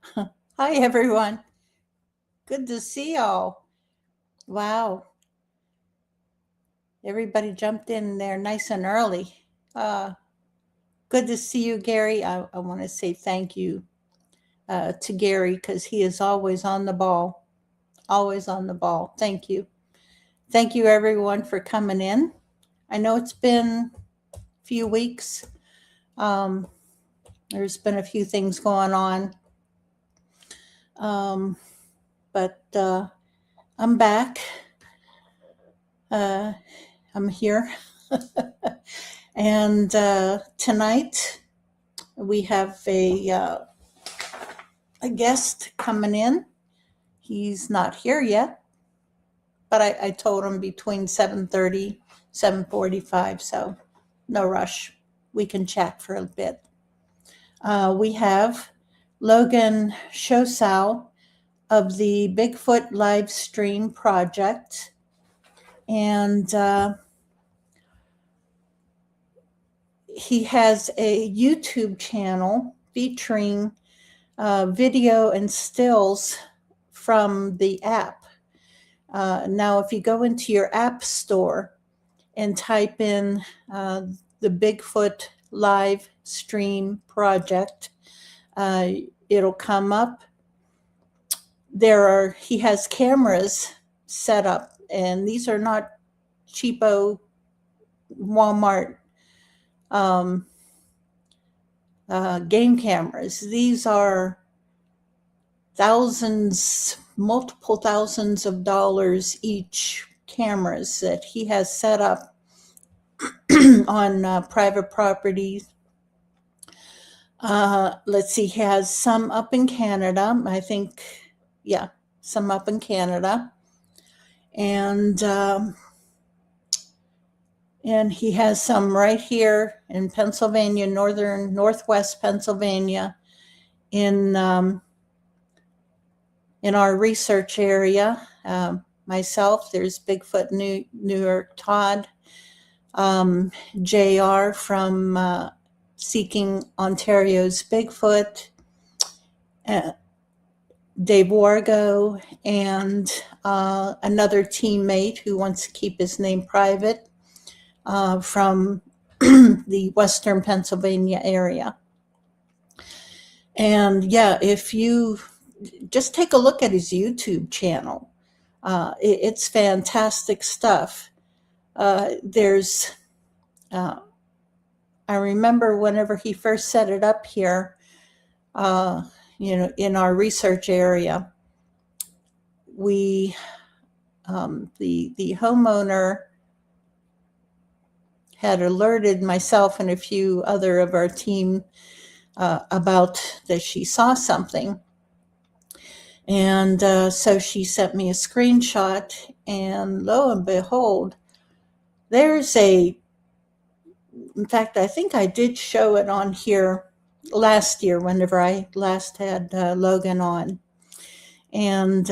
Hi, everyone. Good to see y'all. Wow. Everybody jumped in there nice and early. Uh, Good to see you, Gary. I want to say thank you to Gary because he is always on the ball. Always on the ball. Thank you. Thank you, everyone, for coming in. I know it's been a few weeks. Um, there's been a few things going on. Um, but I'm back. Uh, I'm here. And tonight we have a guest coming in. He's not here yet, but I told him between 7:30, 7:45, so no rush. We can chat for a bit. We have Logan SCHOESSOW of the Bigfoot live stream project. And he has a YouTube channel featuring video and stills from the app. Now, if you go into your app store and type in the Bigfoot live stream project, it'll come up. He has cameras set up, and these are not cheapo Walmart game cameras. These are multiple thousands of dollars each cameras that he has set up on private properties. Let's see, he has some up in Canada, I think. Yeah, some up in Canada. And he has some right here in Pennsylvania, northwest Pennsylvania, in our research area. Myself, there's Bigfoot New York Todd, JR from Seeking Ontario's Bigfoot, Dave Wargo, and another teammate who wants to keep his name private from the Western Pennsylvania area. And yeah, if you just take a look at his YouTube channel, it's fantastic stuff. There's, I remember whenever he first set it up here, in our research area, we, the homeowner had alerted myself and a few other of our team about that she saw something. And so she sent me a screenshot, and lo and behold, in fact, I think I did show it on here last year whenever I last had Logan on. And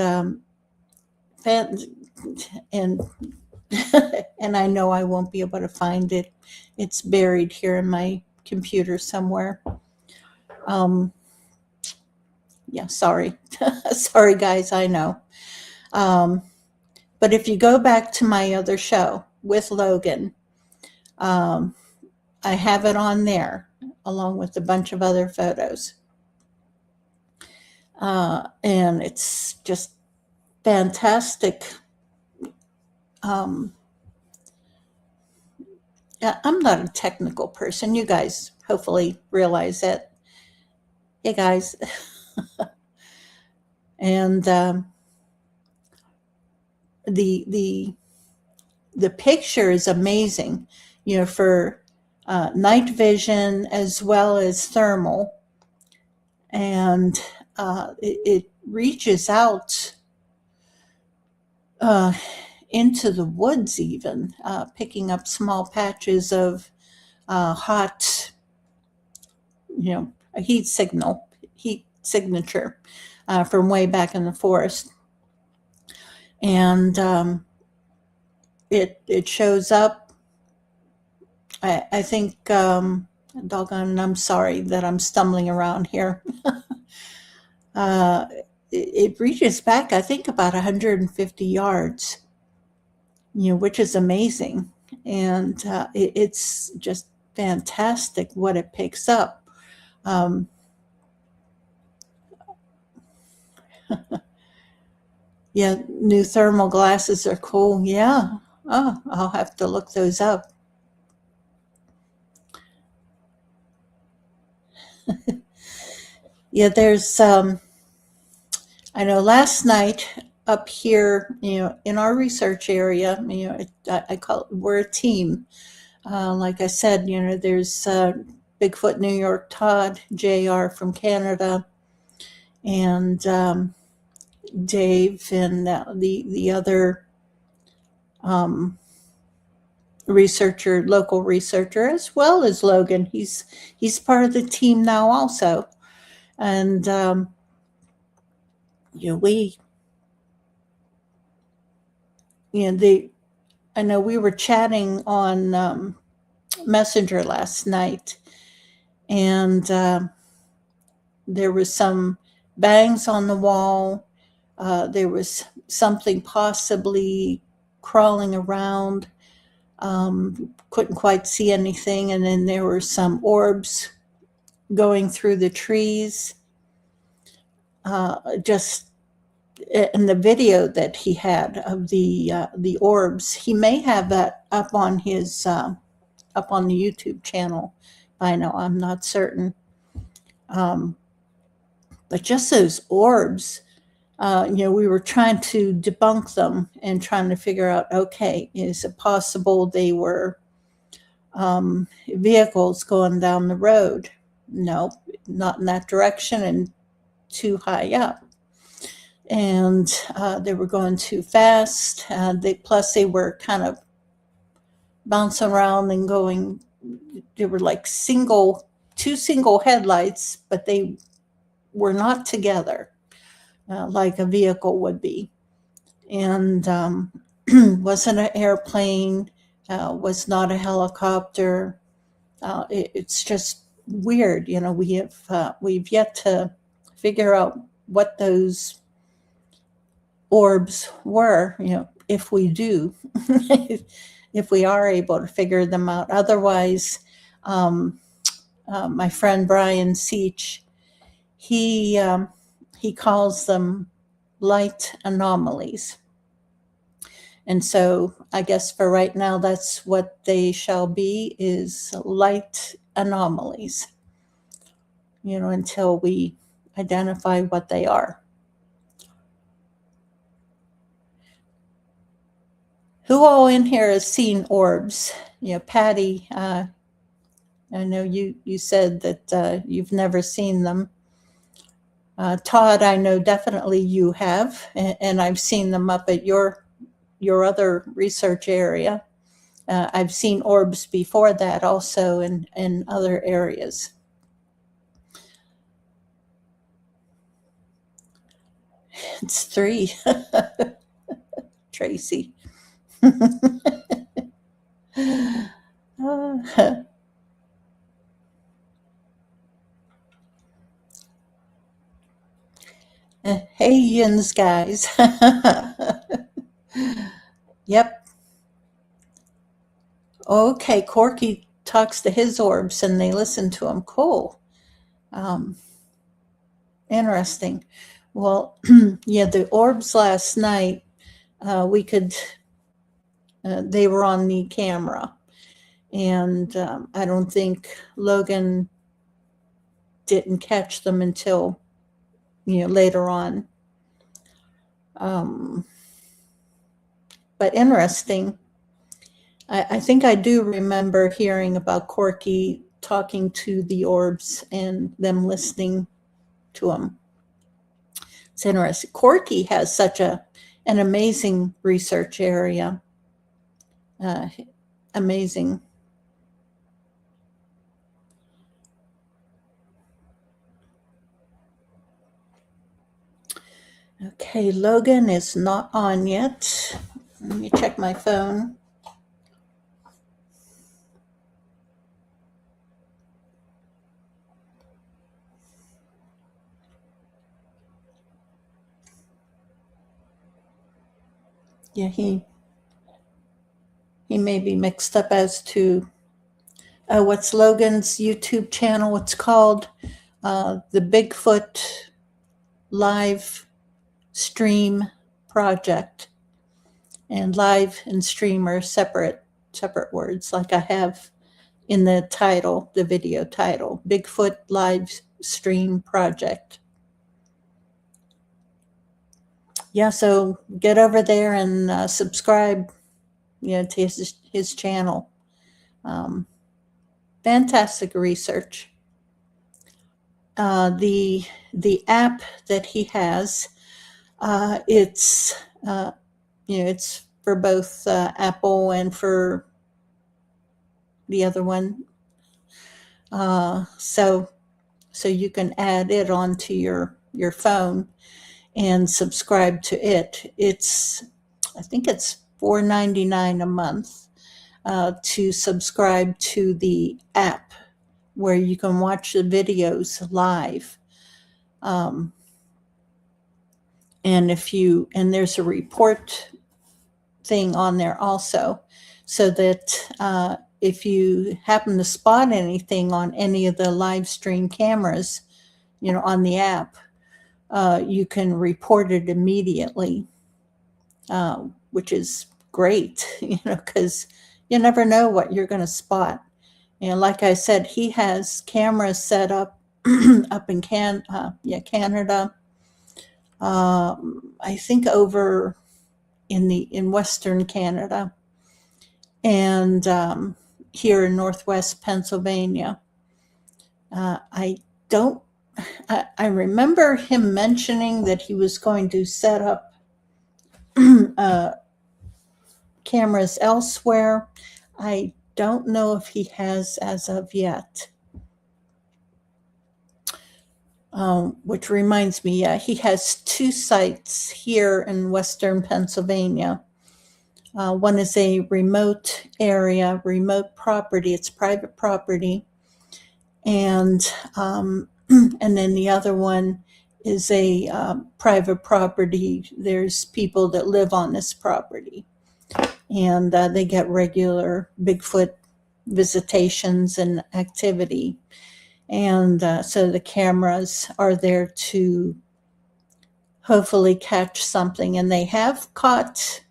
and I know I won't be able to find it. It's buried here in my computer somewhere. Yeah, sorry. Sorry, guys, I know. But if you go back to my other show with Logan, I have it on there along with a bunch of other photos. And it's just fantastic. I'm not a technical person. You guys hopefully realize that. Hey, guys. And the picture is amazing, for night vision as well as thermal. And it reaches out into the woods even, picking up small patches of hot, a heat signature from way back in the forest. And it shows up. I think, doggone, I'm sorry that I'm stumbling around here. it reaches back, I think, about 150 yards, which is amazing. And it's just fantastic what it picks up. Yeah, new thermal glasses are cool. Yeah. Oh, I'll have to look those up. Yeah, there's, I know last night up here, in our research area, I call it, we're a team. Like I said, there's Bigfoot New York Todd, JR from Canada, and Dave, and the other local researcher, as well as Logan. He's part of the team now also, and I know we were chatting on Messenger last night, and there was some bangs on the wall. There was something possibly crawling around. Couldn't quite see anything, and then there were some orbs going through the trees. Just in the video that he had of the orbs, he may have that up on his up on the YouTube channel by now. I'm not certain, but just those orbs. We were trying to debunk them and trying to figure out, okay, is it possible they were vehicles going down the road? No, not in that direction and too high up. And they were going too fast. Plus they were kind of bouncing around and going. They were like two single headlights, but they were not together like a vehicle would be. And wasn't an airplane, was not a helicopter. It's just weird. We've yet to figure out what those orbs were, if we do, if we are able to figure them out. Otherwise, my friend Brian Seach, he calls them light anomalies. And so I guess for right now, that's what they shall be, is light anomalies, until we identify what they are. Who all in here has seen orbs? Patty, I know you said that you've never seen them. Todd, I know definitely you have, and I've seen them up at your other research area. I've seen orbs before that also in other areas. It's 3. Tracy. Hey, yins, guys. Yep. Okay, Corky talks to his orbs and they listen to him. Cool. Interesting. Well, yeah, the orbs last night, we could, they were on the camera. And I don't think Logan didn't catch them until, later on. But interesting. I think I do remember hearing about Corky talking to the orbs and them listening to them. It's interesting. Corky has such an amazing research area. Amazing. Okay, Logan is not on yet. Let me check my phone. Yeah, he may be mixed up as to what's Logan's YouTube channel. It's called the Bigfoot Live Stream Project. And live and stream are separate words, like I have in the title, the video title, Bigfoot Live Stream Project. Yeah, so get over there and subscribe, to his channel. Fantastic research. The app that he has, it's it's for both Apple and for the other one. So you can add it onto your phone and subscribe to it. I think it's $4.99 a month to subscribe to the app, where you can watch the videos live. And there's a report thing on there also, so that if you happen to spot anything on any of the live stream cameras, on the app, you can report it immediately, which is great, because you never know what you're going to spot. And like I said, he has cameras set up up in Canada. I think over in Western Canada, and here in Northwest Pennsylvania. I remember him mentioning that he was going to set up cameras elsewhere. I don't know if he has as of yet. Which reminds me, he has 2 sites here in Western Pennsylvania. One is a remote area, remote property. It's private property. And then the other one is a private property. There's people that live on this property, and they get regular Bigfoot visitations and activity. And so the cameras are there to hopefully catch something. And they have caught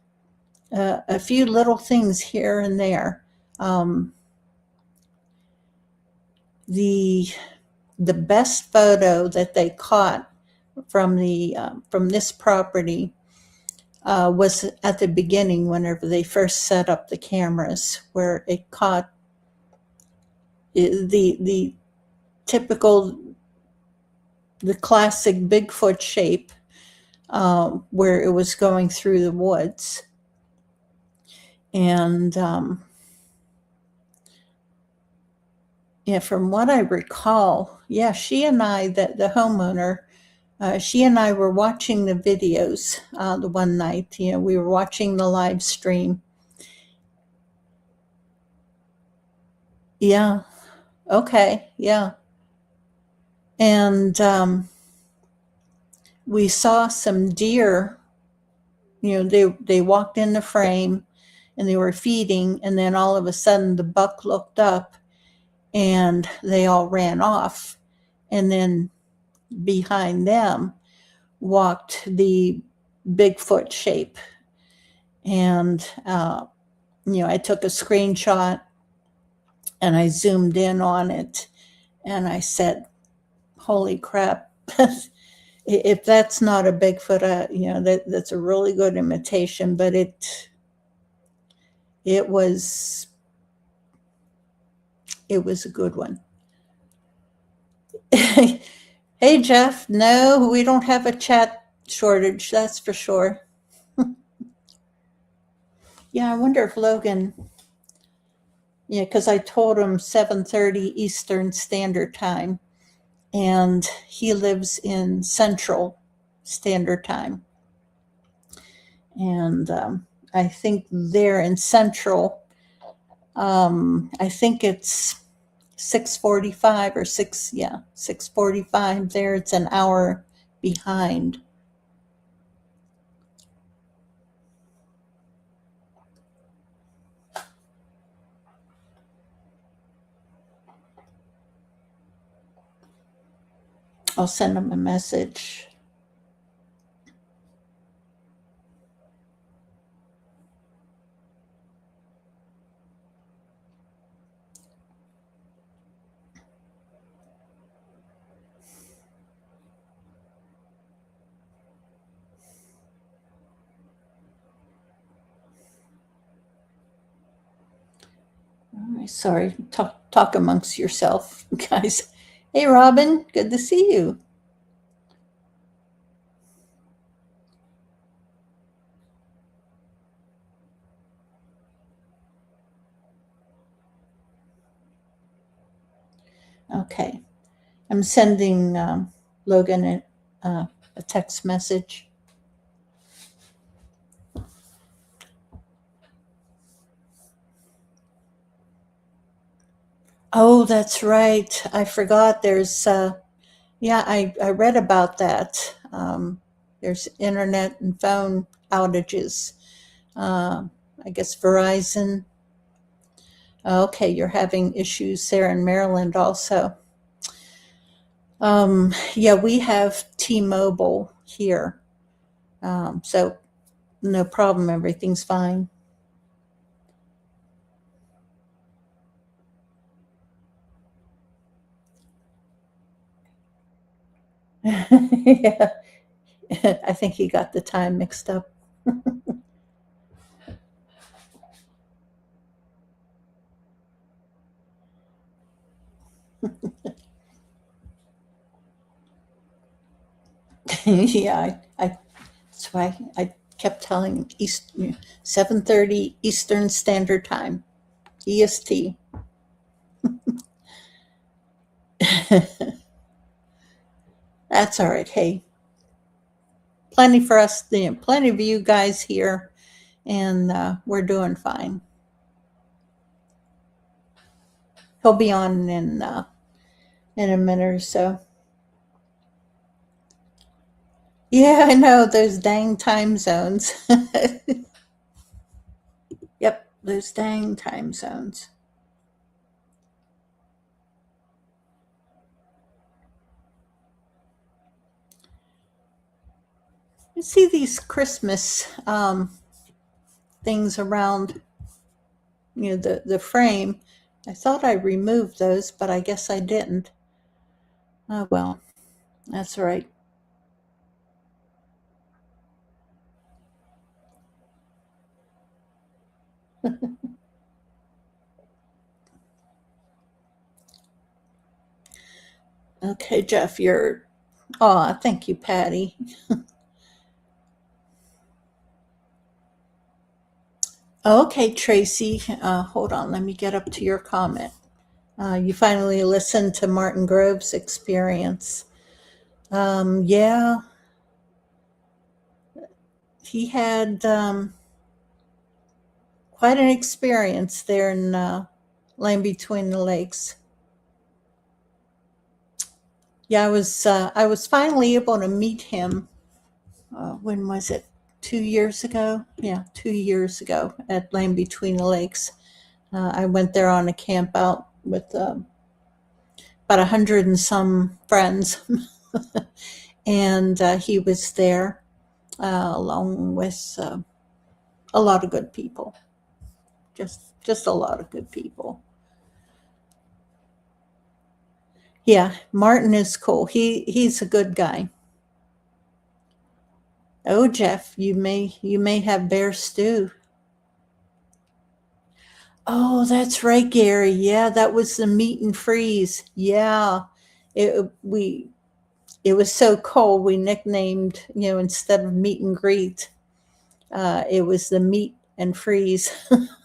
a few little things here and there. The best photo that they caught from this property was at the beginning, whenever they first set up the cameras, where it caught the typical, the classic Bigfoot shape, where it was going through the woods. And from what I recall, she and I, the homeowner, she and I were watching the videos the one night. We were watching the live stream. Yeah. Okay. Yeah. And we saw some deer. They walked in the frame and they were feeding, and then all of a sudden the buck looked up and they all ran off. And then behind them walked the Bigfoot shape. And, I took a screenshot and I zoomed in on it, and I said, holy crap. If that's not a Bigfoot, that's a really good imitation, but it was a good one. Hey, Jeff, no, we don't have a chat shortage, that's for sure. Yeah, I wonder if Logan, because I told him 7:30 Eastern Standard Time, and he lives in Central Standard Time. And I think they're in Central, I think it's 6:45 or 6:45 there. It's an hour behind. I'll send him a message. Sorry, talk amongst yourself, guys. Hey, Robin, good to see you. Okay, I'm sending Logan a text message. Oh, that's right. I forgot. There's yeah, I read about that. There's internet and phone outages. I guess Verizon. Okay, you're having issues there in Maryland also. Yeah, we have T-Mobile here. So no problem. Everything's fine. Yeah, I think he got the time mixed up. Yeah, that's why I kept telling him 7:30 Eastern Standard Time, EST. That's all right. Hey, plenty for us, plenty of you guys here, and we're doing fine. He'll be on in a minute or so. Yeah, I know those dang time zones. Yep, those dang time zones. You see these Christmas things around, the frame. I thought I removed those, but I guess I didn't. Oh well, that's all right. Okay, Jeff, you're. Oh, thank you, Patty. Okay, Tracy, hold on. Let me get up to your comment. You finally listened to Martin Grove's experience. Yeah, he had quite an experience there in Land Between the Lakes. Yeah, I was finally able to meet him. When was it? 2 years ago? Yeah, 2 years ago at Land Between the Lakes. I went there on a camp out with about 100 and some friends, and he was there along with a lot of good people. Just a lot of good people. Yeah, Martin is cool. He's a good guy. Oh, Jeff, you may have bear stew. Oh, that's right, Gary. Yeah, that was the meat and freeze. Yeah, we it was so cold. We nicknamed, instead of meet and greet, it was the meet and freeze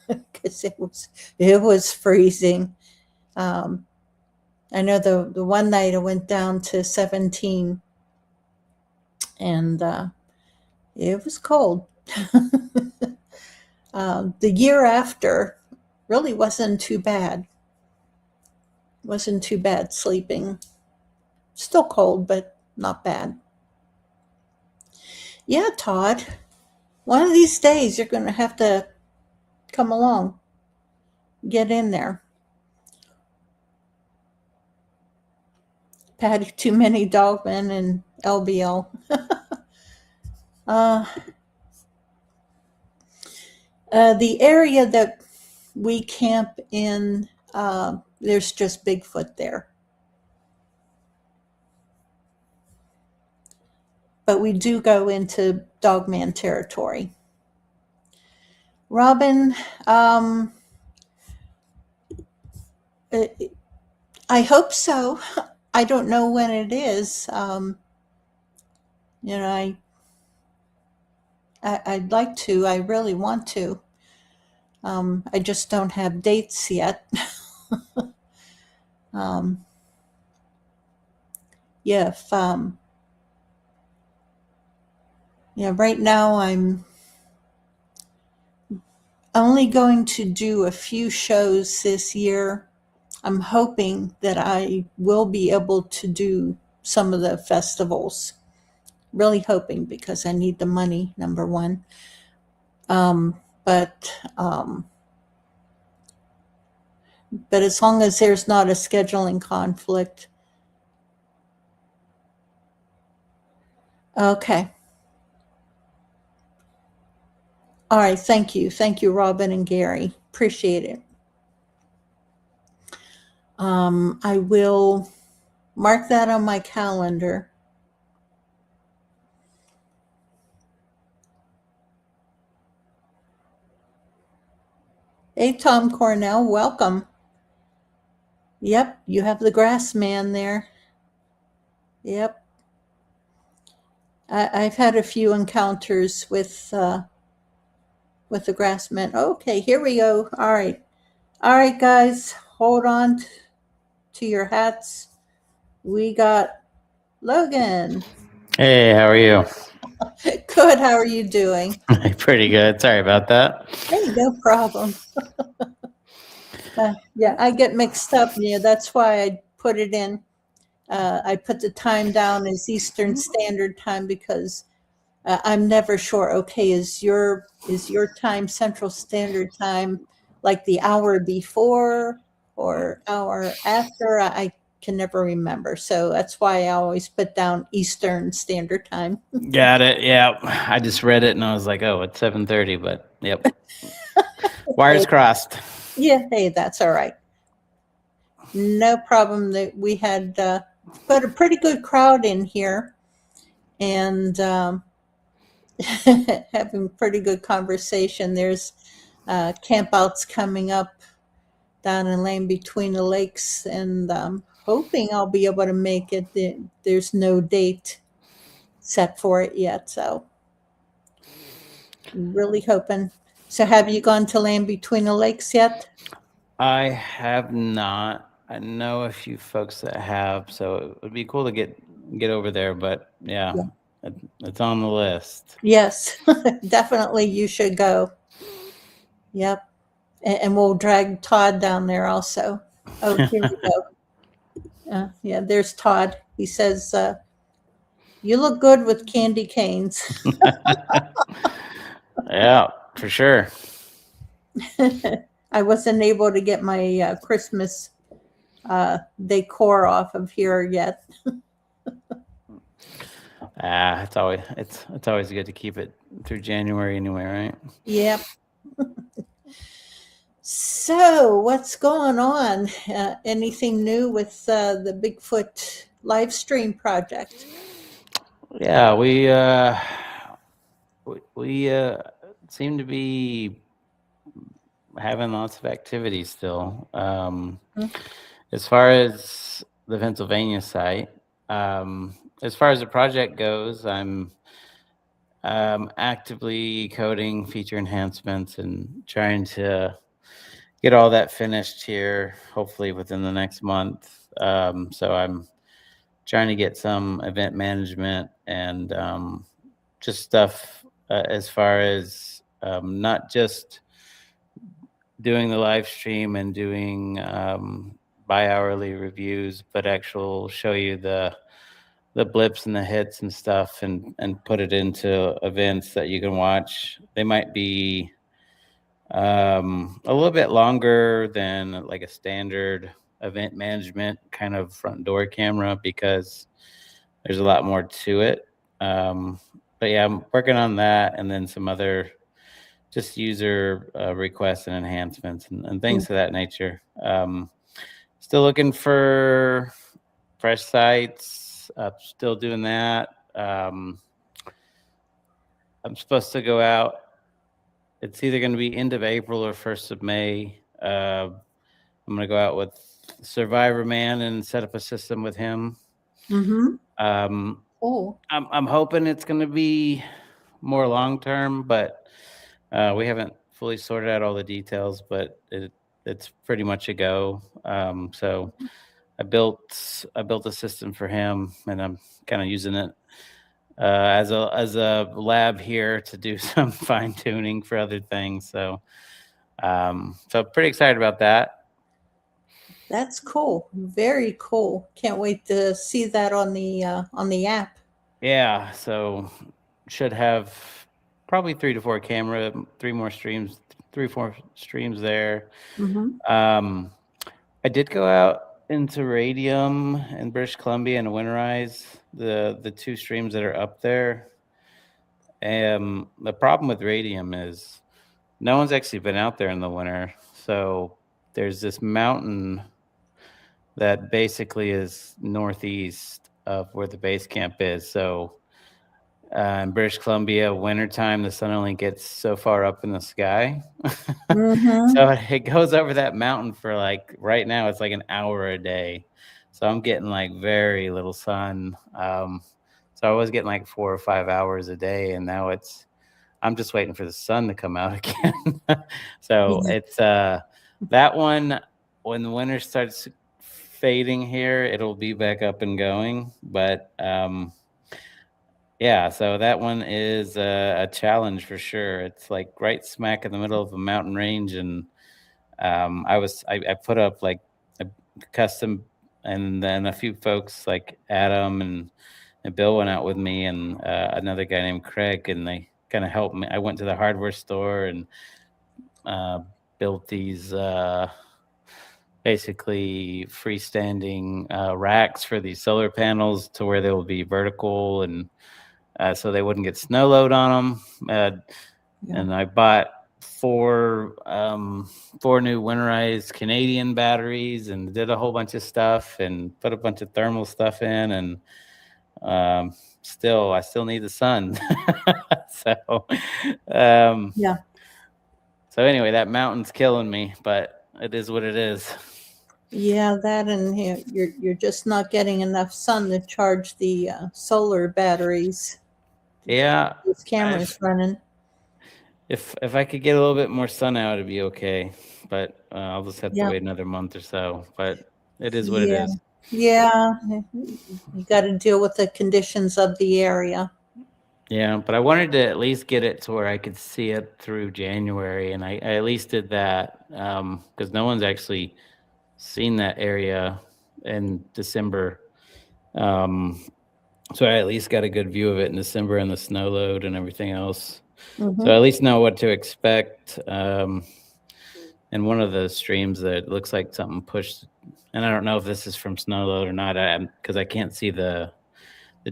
because it was freezing. Um, I know the one night I went down to 17, and it was cold. The year after really wasn't too bad. Wasn't too bad sleeping. Still cold, but not bad. Yeah, Todd. One of these days you're going to have to come along, get in there. had too many dogmen and LBL. The area that we camp in, there's just Bigfoot there. But we do go into dogman territory. Robin, I hope so. I don't know when it is. I'd like to. I really want to. I just don't have dates yet. Right now I'm only going to do a few shows this year. I'm hoping that I will be able to do some of the festivals. Really hoping, because I need the money, number one. But as long as there's not a scheduling conflict. Okay. All right. Thank you. Thank you, Robin and Gary. Appreciate it. I will mark that on my calendar. Hey, Tom Cornell, welcome. Yep, you have the grass man there. Yep. I've had a few encounters with the grass man. Okay, here we go. All right, guys, hold on to your hats. We got Logan. Hey, how are you? Good. How are you doing? Pretty good. Sorry about that. Hey, no problem. Yeah, I get mixed up. Yeah, that's why I put it in. I put the time down as Eastern Standard Time, because I'm never sure. Okay, is your time Central Standard Time like the hour before or hour after? I can never remember. So that's why I always put down Eastern Standard Time. Got it. Yeah, I just read it and I was like, oh, it's 7:30, but yep. Wires crossed. Yeah, hey, that's all right. No problem. That we had put a pretty good crowd in here, and having pretty good conversation. There's campouts coming up down in Lane Between the Lakes, and hoping I'll be able to make it. There's no date set for it yet, so really hoping. So have you gone to Land Between the Lakes yet? I have not. I know a few folks that have, so it would be cool to get over there, but yeah. It's on the list. Yes, definitely you should go. Yep. And we'll drag Todd down there also. Oh, here we go. Yeah, there's Todd. He says, you look good with candy canes. Yeah, for sure. I wasn't able to get my Christmas decor off of here yet. It's always good to keep it through January anyway, right? Yep. So what's going on? Anything new with the Bigfoot live stream project? Yeah, we seem to be having lots of activity still. As far as the Pennsylvania site, as far as the project goes, I'm actively coding feature enhancements and trying to get all that finished here, hopefully within the next month. So I'm trying to get some event management and just stuff as far as not just doing the live stream and doing bi-hourly reviews, but actual show you the blips and the hits and stuff, and put it into events that you can watch. They might be a little bit longer than like a standard event management kind of front door camera because there's a lot more to it. But yeah, I'm working on that, and then some other just user requests and enhancements and things of that nature. Still looking for fresh sites. Still doing that. I'm supposed to go out. It's either going to be end of April or 1st of May. I'm going to go out with Survivor Man and set up a system with him. Cool. I'm hoping it's going to be more long term, but we haven't fully sorted out all the details. But it's pretty much a go. So I built a system for him, and I'm kind of using it as a lab here to do some fine tuning for other things. So pretty excited about that. That's cool. Very cool. Can't wait to see that on the app. Yeah. So should have probably 3 to 4 camera, 3 or 4 streams there. I did go out into Radium in British Columbia and winterize the 2 streams that are up there. The problem with Radium is no one's actually been out there in the winter. So there's this mountain that basically is northeast of where the base camp is. So in British Columbia, wintertime, the sun only gets so far up in the sky. So it goes over that mountain for like, right now, it's like an hour a day. So I'm getting like very little sun. So I was getting like 4 or 5 hours a day, and now I'm just waiting for the sun to come out again. So it's that one, when the winter starts fading here, it'll be back up and going. But yeah, so that one is a challenge for sure. It's like right smack in the middle of a mountain range, and I put up like a custom, and then a few folks like Adam and Bill went out with me, and another guy named Craig, and they kind of helped me. I went to the hardware store and built these basically freestanding racks for these solar panels to where they will be vertical, and so they wouldn't get snow load on them. And I bought 4 new winterized Canadian batteries and did a whole bunch of stuff and put a bunch of thermal stuff in, and I still need the sun. So so anyway, that mountain's killing me, but it is what it is. Yeah, that, and you're just not getting enough sun to charge the solar batteries. Yeah, This camera's running. If I could get a little bit more sun out, it'd be okay. But I'll just have to wait another month or so. But it is what it is. Yeah, you got to deal with the conditions of the area. Yeah, but I wanted to at least get it to where I could see it through January, and I at least did that because no one's actually seen that area in December. So I at least got a good view of it in December and the snow load and everything else. So I at least know what to expect. And one of the streams that looks like something pushed, and I don't know if this is from snow load or not, because I can't see the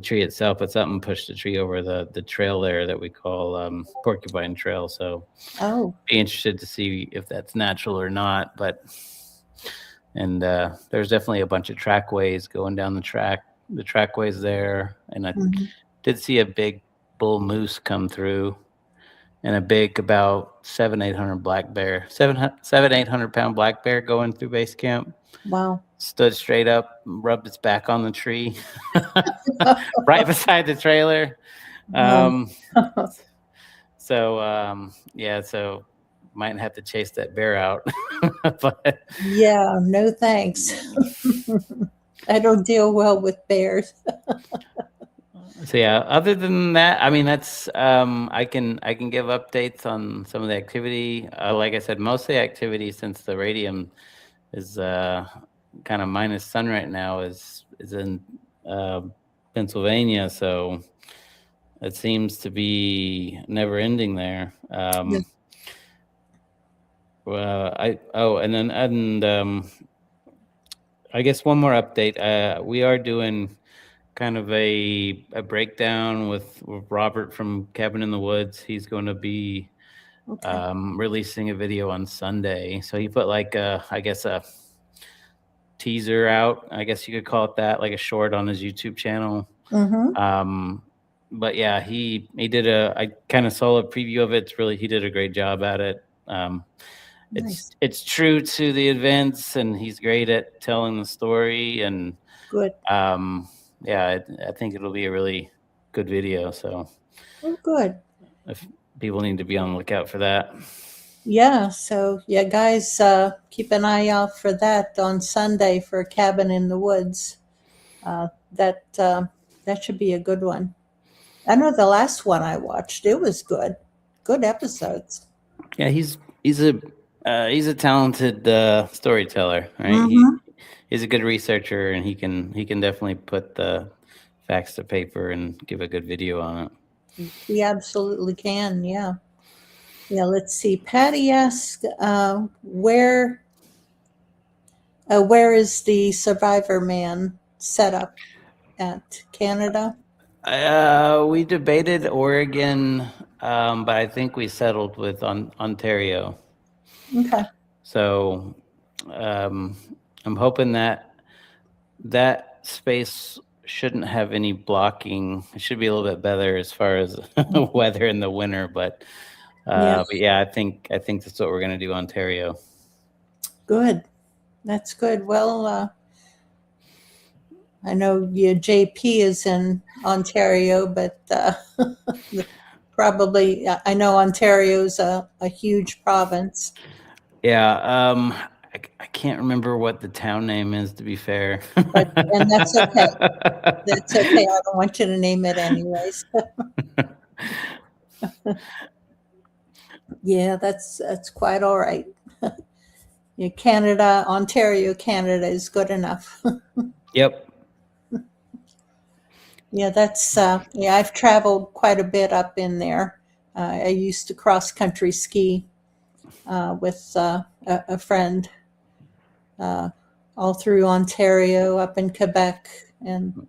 tree itself, but something pushed the tree over the trail there that we call Porcupine Trail. So be interested to see if that's natural or not. But there's definitely a bunch of trackways going down the trackways there, and I did see a big bull moose come through, and a big about 700-800 black bear, 700-800 pound black bear going through base camp. Wow. Stood straight up, rubbed its back on the tree right beside the trailer. So might have to chase that bear out. But yeah, no thanks. I don't deal well with bears. So yeah, other than that, I mean, that's I can give updates on some of the activity. Like I said, most of the activity, since the radium is kind of minus sun right now, is in Pennsylvania, so it seems to be never ending there. I guess one more update. We are doing kind of a breakdown with Robert from Cabin in the Woods. He's going to be Okay. releasing a video on Sunday. So he put like I guess a teaser out. I guess you could call it that, like a short on his YouTube channel. Mm-hmm. But yeah, he did I kind of saw a preview of it. He did a great job at it. Nice. It's true to the events, and he's great at telling the story. And Good. yeah, I think it'll be a really good video. So Oh, good. if people need to be on the lookout for that. Yeah. So yeah, guys, keep an eye out for that on Sunday for Cabin in the Woods. That should be a good one. I know the last one I watched, it was good. Good episodes. Yeah, he's a talented storyteller, right? Mm-hmm. He's a good researcher, and he can definitely put the facts to paper and give a good video on it. We absolutely can. Yeah. Yeah. Let's see. Patty asked, where is the Survivor Man set up at Canada? We debated Oregon, but I think we settled with Ontario. Okay. So I'm hoping that space shouldn't have any blocking. It should be a little bit better as far as weather in the winter, but yeah, I think that's what we're gonna do, Ontario. Good. That's good. Well, I know JP is in Ontario, but probably I know Ontario's a huge province. Yeah, I can't remember what the town name is, to be fair. And that's okay. That's okay. I don't want you to name it anyways. Yeah, that's quite all right. Yeah, Canada, Ontario, Canada is good enough. Yep. Yeah, that's yeah. I've traveled quite a bit up in there. I used to cross country ski with a friend all through Ontario, up in Quebec, and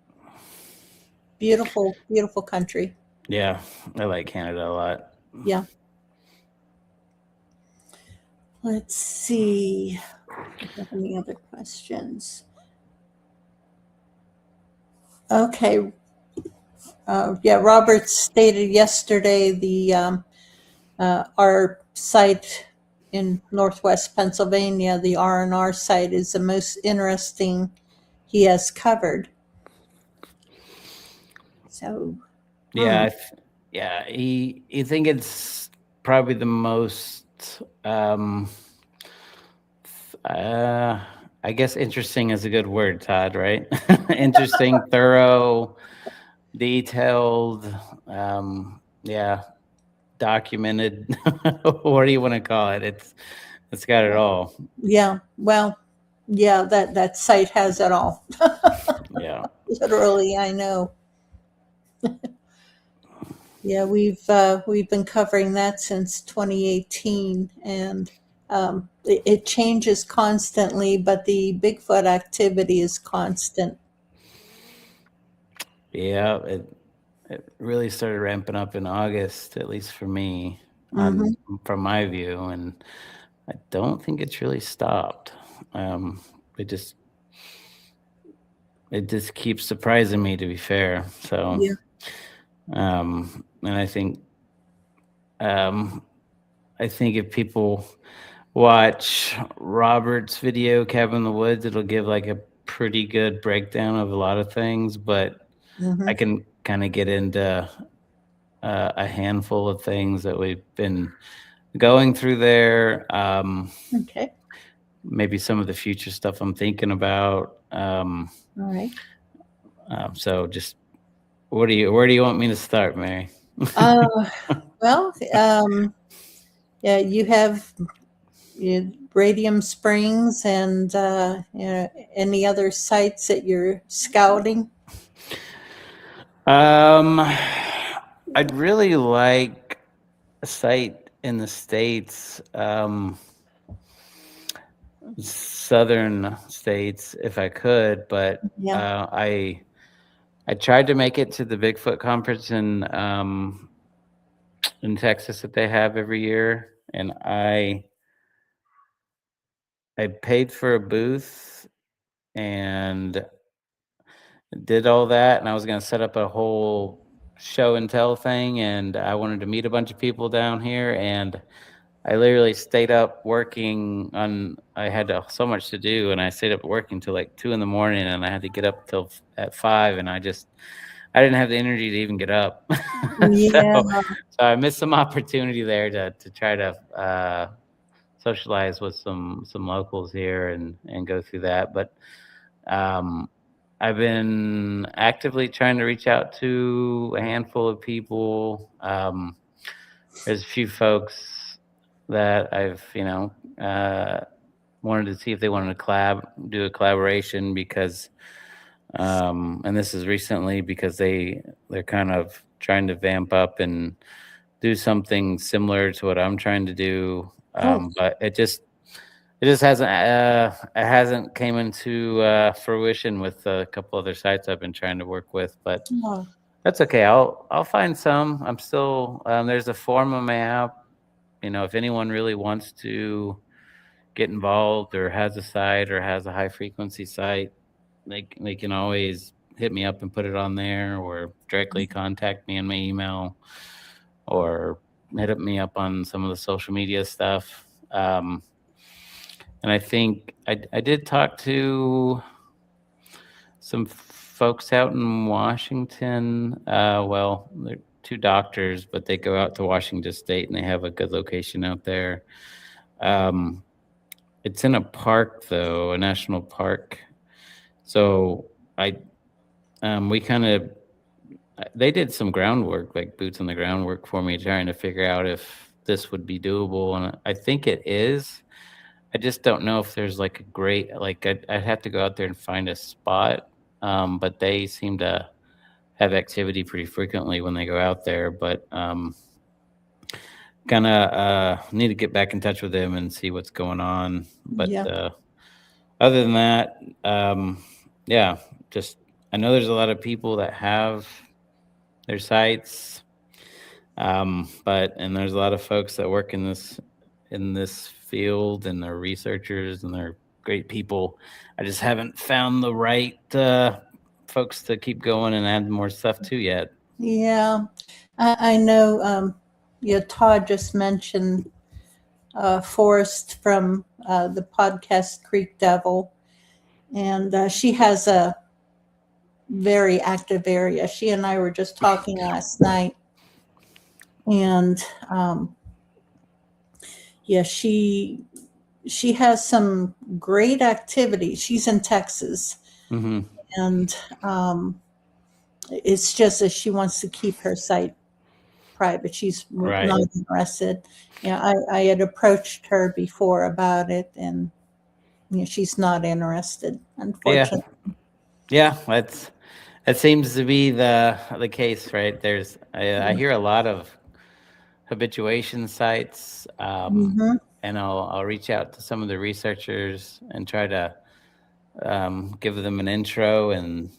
beautiful, beautiful country. Yeah, I like Canada a lot. Yeah. Let's see. Do you have any other questions? Okay. Yeah, Robert stated yesterday our site in Northwest Pennsylvania, the R&R site, is the most interesting he has covered. So, yeah, yeah, you think it's probably the most, I guess interesting is a good word, Todd, right? Interesting, thorough, detailed, yeah, documented. What do you want to call it? It's got it all. yeah, well, yeah, that site has it all. Yeah. Literally, I know. Yeah, we've been covering that since 2018, and it changes constantly, but the Bigfoot activity is constant. Yeah, it really started ramping up in August, at least for me, from my view, and I don't think it's really stopped. It just keeps surprising me, to be fair. So, Yeah. And I think if people watch Robert's video, Cabin in the Woods, it'll give like a pretty good breakdown of a lot of things, but I can kind of get into a handful of things that we've been going through there. Okay. Maybe some of the future stuff I'm thinking about. All right. So just where do you want me to start, Mary? Well, yeah, you have Radium Springs and any other sites that you're scouting? I'd really like a site in the States. southern states if I could, but Yeah. I tried to make it to the Bigfoot conference in Texas that they have every year, and I paid for a booth and did all that, and I was gonna set up a whole show and tell thing, and I wanted to meet a bunch of people down here, and I literally stayed up working on. I had so much to do, and I stayed up working till like 2 in the morning, and I had to get up till at 5, and I didn't have the energy to even get up. Yeah. So I missed some opportunity there to try to socialize with some locals here and go through that. But um, I've been actively trying to reach out to a handful of people. There's a few folks that I've wanted to see if they wanted to do a collaboration because and this is recently because they're kind of trying to vamp up and do something similar to what I'm trying to do. Oh, But it hasn't came into fruition with a couple other sites I've been trying to work with, but oh, that's okay. I'll find some. I'm still there's a forum on my app. If anyone really wants to get involved or has a site or has a high frequency site, they can always hit me up and put it on there, or directly contact me on my email, or hit me up on some of the social media stuff. And I think I did talk to some folks out in Washington. Well, they're two doctors, but they go out to Washington State and they have a good location out there. Um, it's in a park, though, a national park. So we kind of, they did some groundwork, like boots on the groundwork for me, trying to figure out if this would be doable. And I think it is. I just don't know if there's like a great, like I'd have to go out there and find a spot. But they seem to have activity pretty frequently when they go out there. But kind of need to get back in touch with them and see what's going on. But yeah. other than that, yeah, just I know there's a lot of people that have their sites, and there's a lot of folks that work in this field, and they're researchers and they're great people. I just haven't found the right folks to keep going and add more stuff to yet. Yeah. I know, Todd just mentioned Forrest from the podcast Creek Devil, and she has a very active area. She and I were just talking last night, and yeah, she has some great activity. She's in Texas, Mm-hmm. and it's just that she wants to keep her site private. She's Right. not interested. I had approached her before about it, and she's not interested, unfortunately. Yeah, that seems to be the case, right? I hear a lot of habituation sites, Mhm. and I'll reach out to some of the researchers and try to give them an intro, and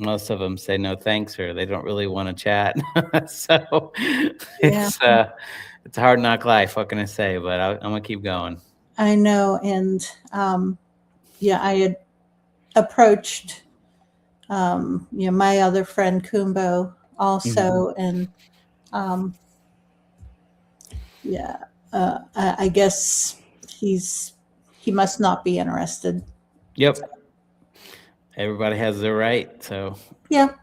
most of them say no thanks, or they don't really want to chat. So Yeah, it's a hard knock life. What can I say? But I'm gonna keep going. I know. And I had approached my other friend Kumbo also, and I guess he must not be interested. Yep. Everybody has their right, so Yeah,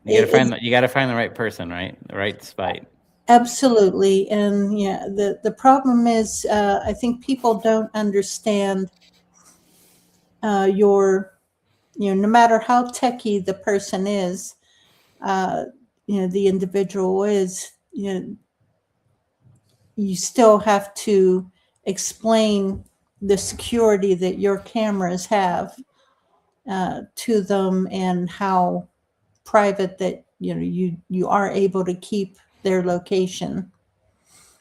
you gotta find the right person, right? The right spite. absolutely. And the problem is, I think people don't understand no matter how techie the person is, the individual is, you still have to explain the security that your cameras have to them, and how private that you are able to keep their location.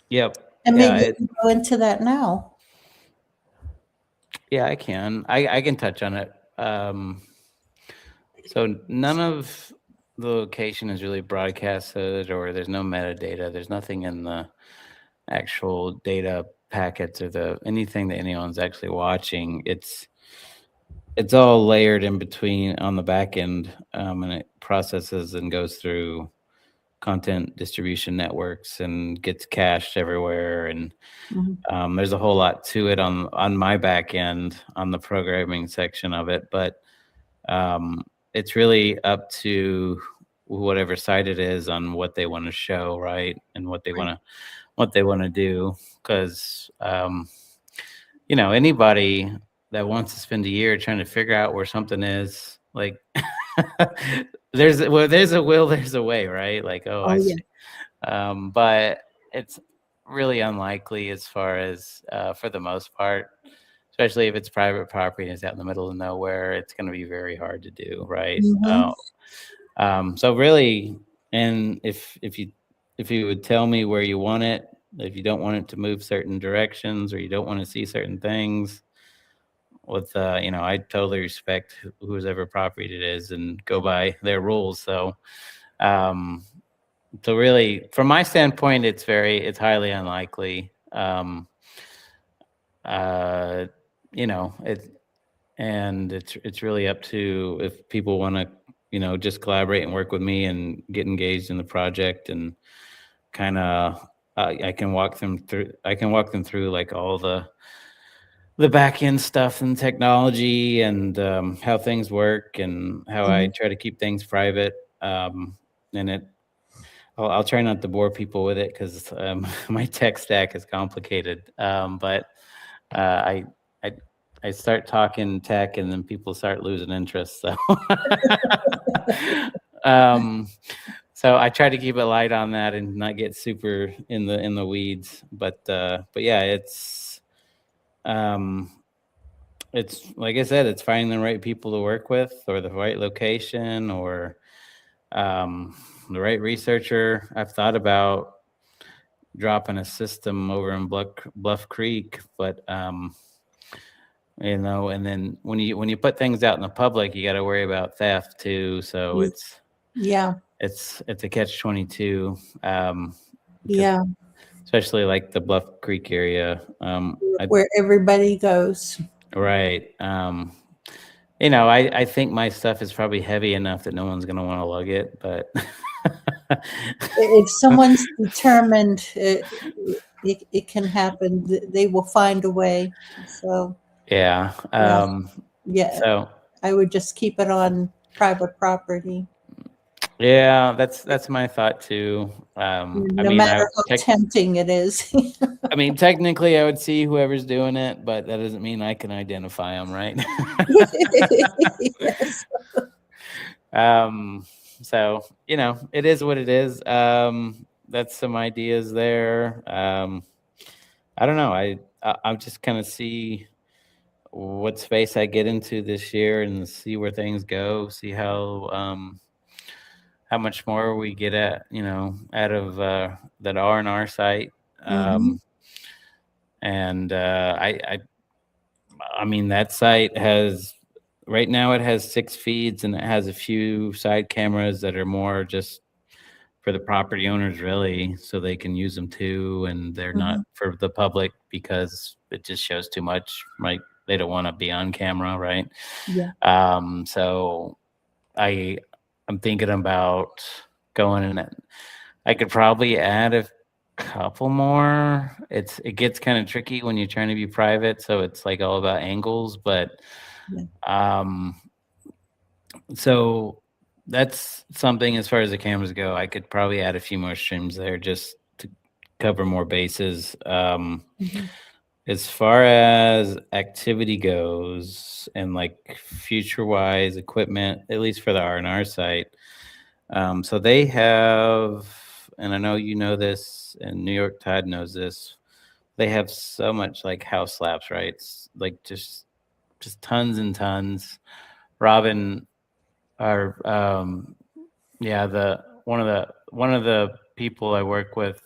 Yep. And Yeah. maybe you can go into that now. Yeah, I can. I can touch on it. So none of the location is really broadcasted, or there's no metadata. There's nothing in the actual data packets or the anything that anyone's actually watching. It's all layered in between on the back end, and it processes and goes through content distribution networks and gets cached everywhere. And there's a whole lot to it on my back end on the programming section of it, but it's really up to whatever site it is on what they want to show, right, and what they want to do. Because anybody that wants to spend a year trying to figure out where something is, like, there's a will, there's a way, right? Like, I yeah. see. But it's really unlikely as far as for the most part, especially if it's private property and it's out in the middle of nowhere. It's going to be very hard to do, right? So really, and if you would tell me where you want it, if you don't want it to move certain directions or you don't want to see certain things, with I totally respect whose ever property it is and go by their rules. So so really, from my standpoint, it's highly unlikely. It's really up to if people want to, just collaborate and work with me and get engaged in the project, and kind of I can walk them through like all the back end stuff and technology and how things work and how I try to keep things private. And I'll try not to bore people with it because my tech stack is complicated. But I start talking tech and then people start losing interest. So, so I try to keep it light on that and not get super in the weeds. But yeah, it's like I said, it's finding the right people to work with, or the right location, or the right researcher. I've thought about dropping a system over in Bluff Creek, but and then when you put things out in the public, you got to worry about theft too. So it's a catch-22. Yeah. Especially like the Bluff Creek area, where everybody goes. Right. I think my stuff is probably heavy enough that no one's going to want to lug it, but if someone's determined, it can happen. They will find a way. So yeah. So I would just keep it on private property. Yeah, that's my thought too. No matter how tempting it is. I mean, technically, I would see whoever's doing it, but that doesn't mean I can identify them, right? Yes. So it is what it is. That's some ideas there. I don't know. I'll just kind of see what space I get into this year and see where things go. See how much more we get out of that R&R site. And I mean, that site has, right now it has 6 feeds, and it has a few side cameras that are more just for the property owners, really, so they can use them too. And they're not for the public because it just shows too much. Right. They don't want to be on camera. Right. Yeah. So I'm thinking about going in it. I could probably add a couple more. It gets kind of tricky when you're trying to be private, so it's like all about angles. But so that's something as far as the cameras go. I could probably add a few more streams there just to cover more bases. As far as activity goes and like future wise equipment, at least for the R&R site, so they have, and I know you know this, and New York Tide knows this, they have so much like house slaps, right? It's like just tons and tons. Robin, our one of the people I work with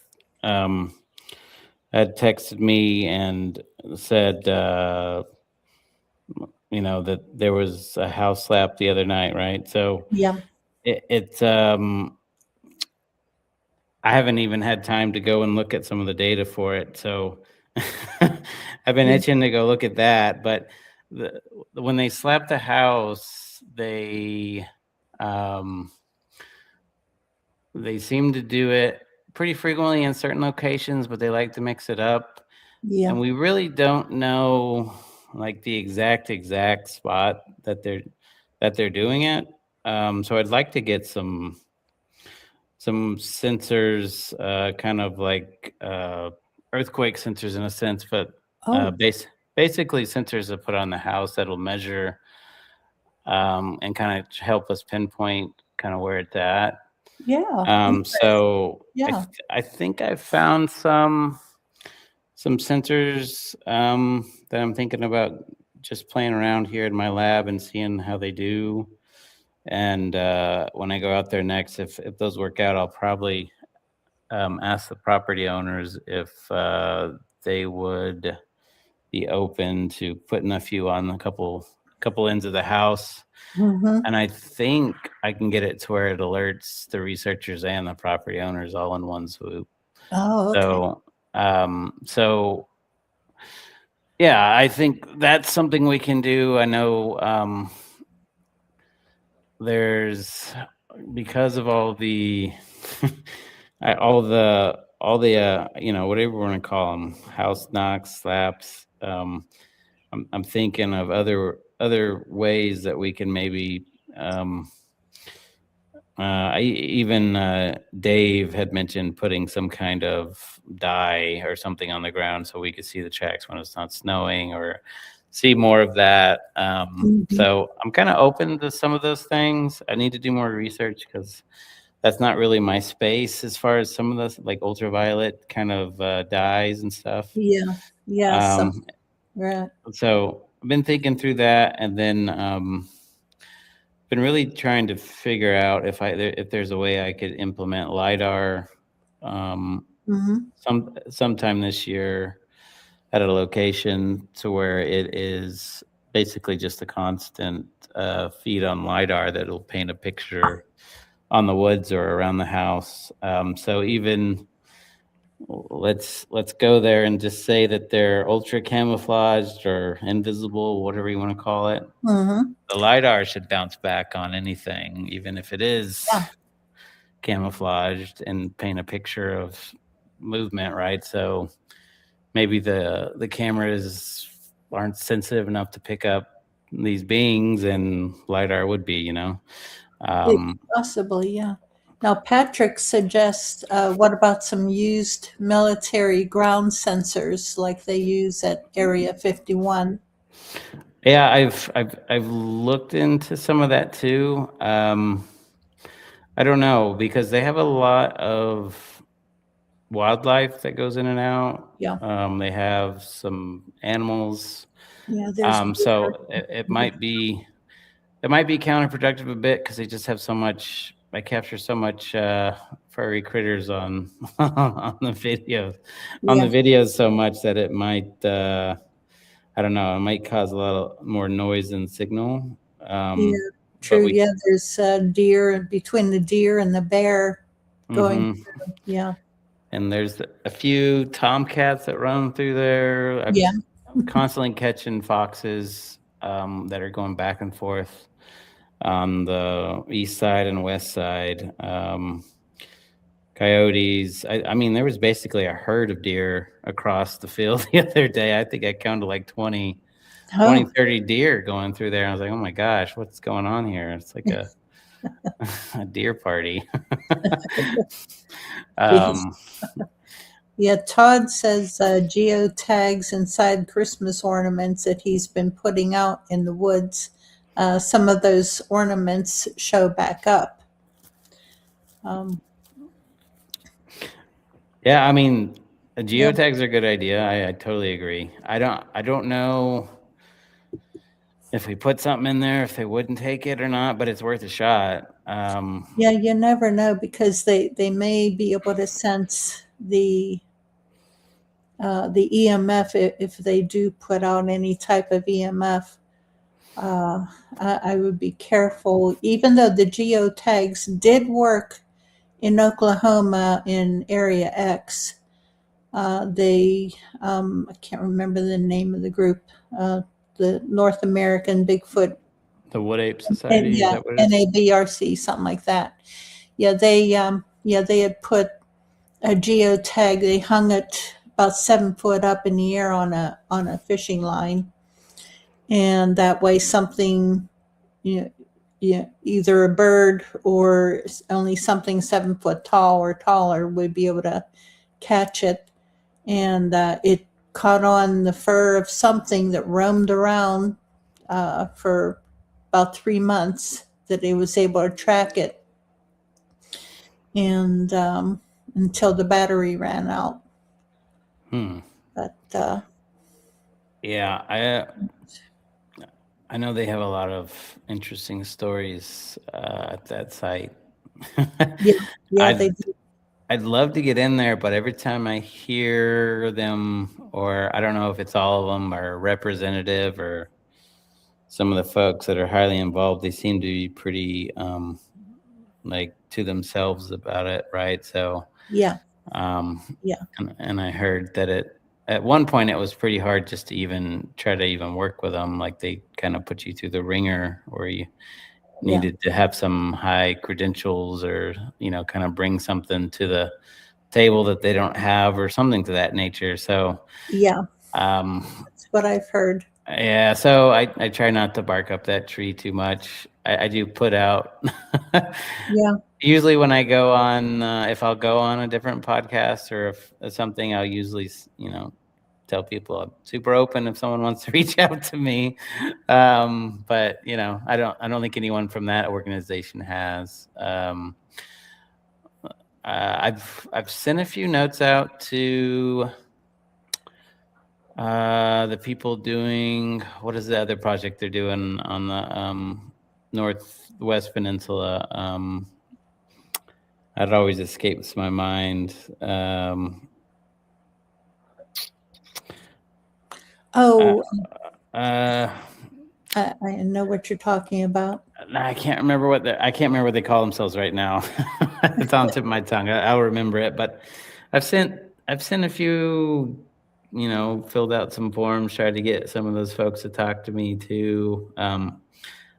had texted me and said you know, that there was a house slap the other night, right? So Yeah. it's I haven't even had time to go and look at some of the data for it. So I've been Yeah. itching to go look at that. But when they slap the house, um, they seem to do it pretty frequently in certain locations, but they like to mix it up. Yeah. And we really don't know like the exact spot that they're doing it. So I'd like to get some sensors, kind of like earthquake sensors in a sense, but Oh, basically sensors that put on the house that'll measure, and kind of help us pinpoint kind of where it's at. yeah. So Yeah. I think I found some sensors, that I'm thinking about just playing around here in my lab and seeing how they do. And when I go out there next, if those work out, I'll probably ask the property owners if they would be open to putting a few on a couple ends of the house. Mm-hmm. And I think I can get it to where it alerts the researchers and the property owners all in one swoop. Oh, okay. So yeah, I think that's something we can do. I know, there's, because of all the you know, whatever we want to call them, house knocks, slaps. I'm thinking of other ways that we can maybe, even Dave had mentioned putting some kind of dye or something on the ground so we could see the tracks when it's not snowing, or see more of that. Mhm. So I'm kind of open to some of those things. I need to do more research because that's not really my space as far as some of those like ultraviolet kind of dyes and stuff. Yeah. Yeah. So, Um, right. so I've been thinking through that, and then been really trying to figure out if there's a way I could implement lidar, um, Mm-hmm. sometime this year at a location to where it is basically just a constant feed on lidar that'll paint a picture on the woods or around the house. So even let's go there and just say that they're ultra camouflaged or invisible, whatever you want to call it. Mm-hmm. The lidar should bounce back on anything, even if it is Yeah. camouflaged, and paint a picture of movement, right? So maybe the cameras aren't sensitive enough to pick up these beings, and lidar would be, you know. Um, Possibly, yeah. Now, Patrick suggests, what about some used military ground sensors like they use at Area 51? yeah, I've looked into some of that too. I don't know, because they have a lot of wildlife that goes in and out. Yeah. They have some animals. Yeah, there's deer. So it might be counterproductive a bit because they just have so much. I capture so much furry critters on on the Yeah. videos so much that it might, I don't know, it might cause a lot of more noise and signal. Yeah. But True. Yeah, there's deer between the deer and the bear going mhm. through. Yeah. And there's a few tomcats that run through there. Yeah. I'm constantly catching foxes, that are going back and forth on the east side and west side. Coyotes. I mean, there was basically a herd of deer across the field the other day. I think I counted like 20, Oh, 30 deer going through there. I was like, oh my gosh, what's going on here? It's like a deer party. geez. um, Yeah, Todd says geotags inside Christmas ornaments that he's been putting out in the woods. Some of those ornaments show back up. Um, yeah, I mean, yeah, geotags are a good idea. I totally agree. I don't know if we put something in there, if they wouldn't take it or not, but it's worth a shot. yeah, you never know because they may be able to sense the EMF if they do put out any type of EMF. I would be careful, even though the geotags did work in Oklahoma in Area X. I can't remember the name of the group, the North American Bigfoot, The Wood Ape Society, is yeah, that what it is? NABRC, something like that. Yeah, they had put a geotag. They hung it about 7 foot up in the air on a fishing line, and that way something, you know, either a bird or only something 7 foot tall or taller would be able to catch it. And it caught on the fur of something that roamed around for about 3 months, that it was able to track it, and until the battery ran out. But Yeah, I know they have a lot of interesting stories at that site. yeah, they do. I'd love to get in there, but every time I hear them, or I don't know if it's all of them or representative or some of the folks that are highly involved, they seem to be pretty like to themselves about it, right? So Yeah, and I heard that at one point it was pretty hard just to even try to even work with them. Like they kind of put you through the ringer, where you needed to have some high credentials, or kind of bring something to the table that they don't have, or something to that nature. So that's what I've heard. yeah, so I try not to bark up that tree too much. I do put out usually when I go on, if I'll go on a different podcast or if something, I'll usually tell people I'm super open if someone wants to reach out to me. But I don't think anyone from that organization has. I've sent a few notes out to the people doing, what is the other project they're doing on the Northwest Peninsula? It always escapes my mind. I know what you're talking about. I can't remember what they call themselves right now. It's on the tip of my tongue. I'll remember it. But I've sent a few, filled out some forms, tried to get some of those folks to talk to me too.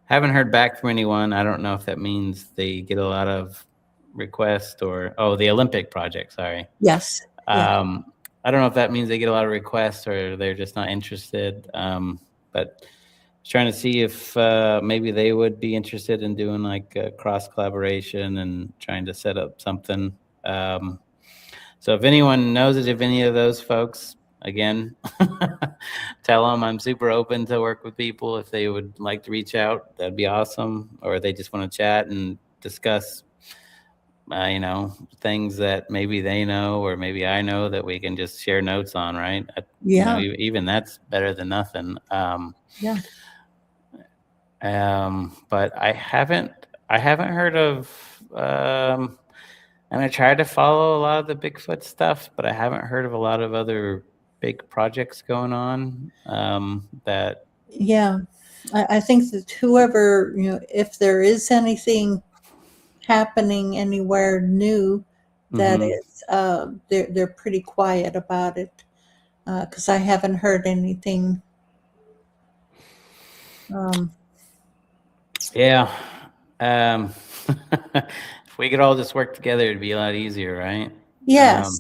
Haven't heard back from anyone. I don't know if that means they get a lot of requests, or the Olympic project. Sorry. Yes. I don't know if that means they get a lot of requests or they're just not interested. But trying to see if maybe they would be interested in doing like a cross collaboration and trying to set up something. So if anyone knows it, if any of those folks, again, tell them I'm super open to work with people. If they would like to reach out, that'd be awesome. Or they just want to chat and discuss, things that maybe they know or maybe I know that we can just share notes on, right? Even that's better than nothing. But I haven't heard of, and I tried to follow a lot of the Bigfoot stuff, but I haven't heard of a lot of other big projects going on. I think that whoever, if there is anything happening anywhere new, that is, they're pretty quiet about it, because I haven't heard anything. If we could all just work together, it'd be a lot easier, right? Yes.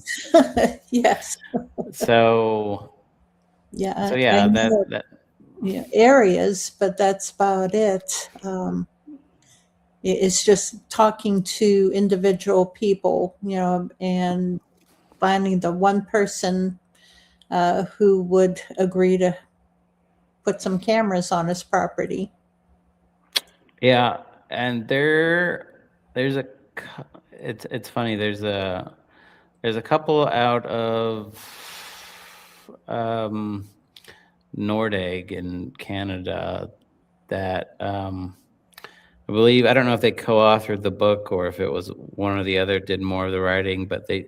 Yes. So that areas, but that's about it. It's just talking to individual people, and finding the one person who would agree to put some cameras on his property. Yeah, and it's funny. There's a couple out of Nordegg in Canada that I believe, I don't know if they co-authored the book or if it was one or the other did more of the writing, but they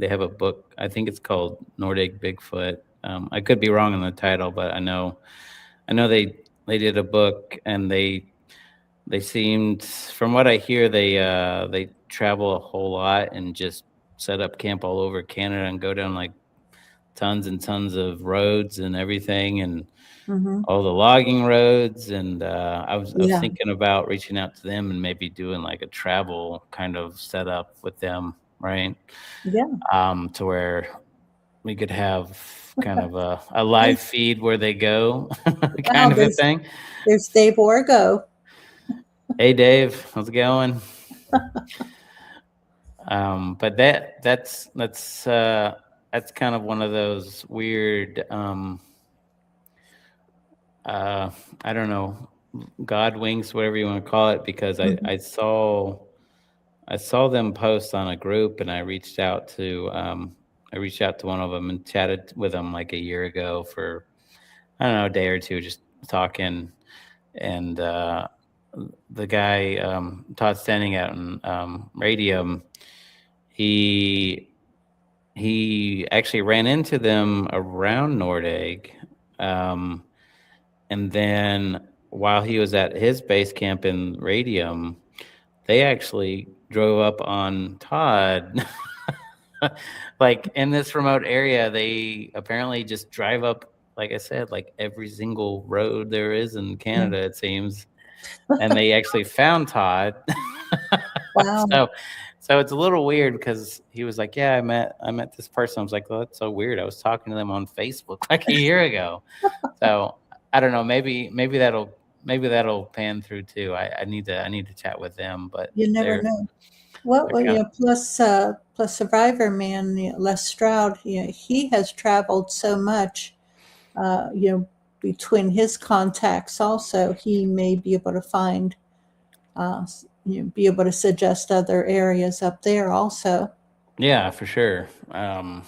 have a book. I think it's called Nordegg Bigfoot. I could be wrong on the title, but I know they did a book, and they seemed, from what I hear, they travel a whole lot and just set up camp all over Canada and go down like tons and tons of roads and everything, and Mhm. all the logging roads. And I was Yeah. thinking about reaching out to them and maybe doing like a travel kind of setup with them, right? Yeah. To where we could have kind of a live feed where they go, Wow, kind of a thing. there's Dave Orgo. Hey Dave, how's it going? But that's kind of one of those weird, I don't know, God winks, whatever you want to call it, because Mhm. I saw them post on a group, and I reached out to one of them and chatted with them like a year ago for, I don't know, a day or two, just talking. And the guy, Todd, standing out in Radium, he actually ran into them around Nordegg, um, and then while he was at his base camp in Radium, they actually drove up on Todd. Like in this remote area, they apparently just drive up, like I said, like every single road there is in Yeah. Canada, it seems. And they actually found Todd. Wow. so it's a little weird because he was like, yeah, I met this person. I was like, well, that's so weird. I was talking to them on Facebook like a year ago. So I don't know, maybe that'll pan through too. I need to chat with them, but You never know. Well, they're kind of, plus Survivor Man, Les Stroud, he has traveled so much, between his contacts also, he may be able to find, be able to suggest other areas up there also. yeah, for sure. Yeah,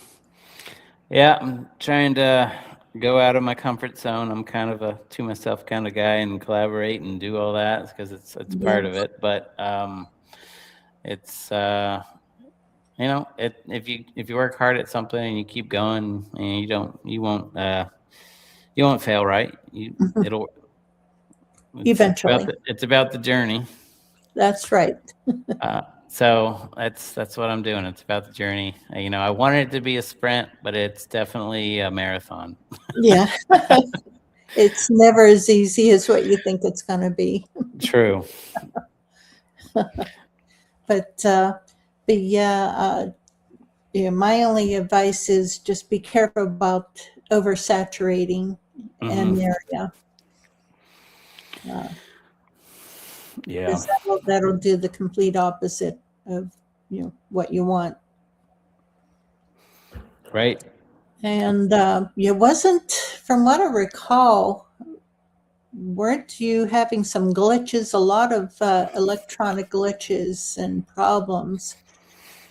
I'm trying to go out of my comfort zone. I'm kind of a to myself kind of guy and collaborate and do all that because it's Yeah. part of it. But it's if you work hard at something and you keep going, and you won't fail, right? It'll Eventually. it's about the journey. That's right. So that's what I'm doing. It's about the journey. I wanted it to be a sprint, but it's definitely a marathon. Yeah. It's never as easy as what you think it's going to be. True. But yeah, my only advice is just be careful about oversaturating an area. Yeah. Because that'll do the complete opposite of what you want. Right. And it wasn't, from what I recall, weren't you having some glitches, a lot of electronic glitches and problems,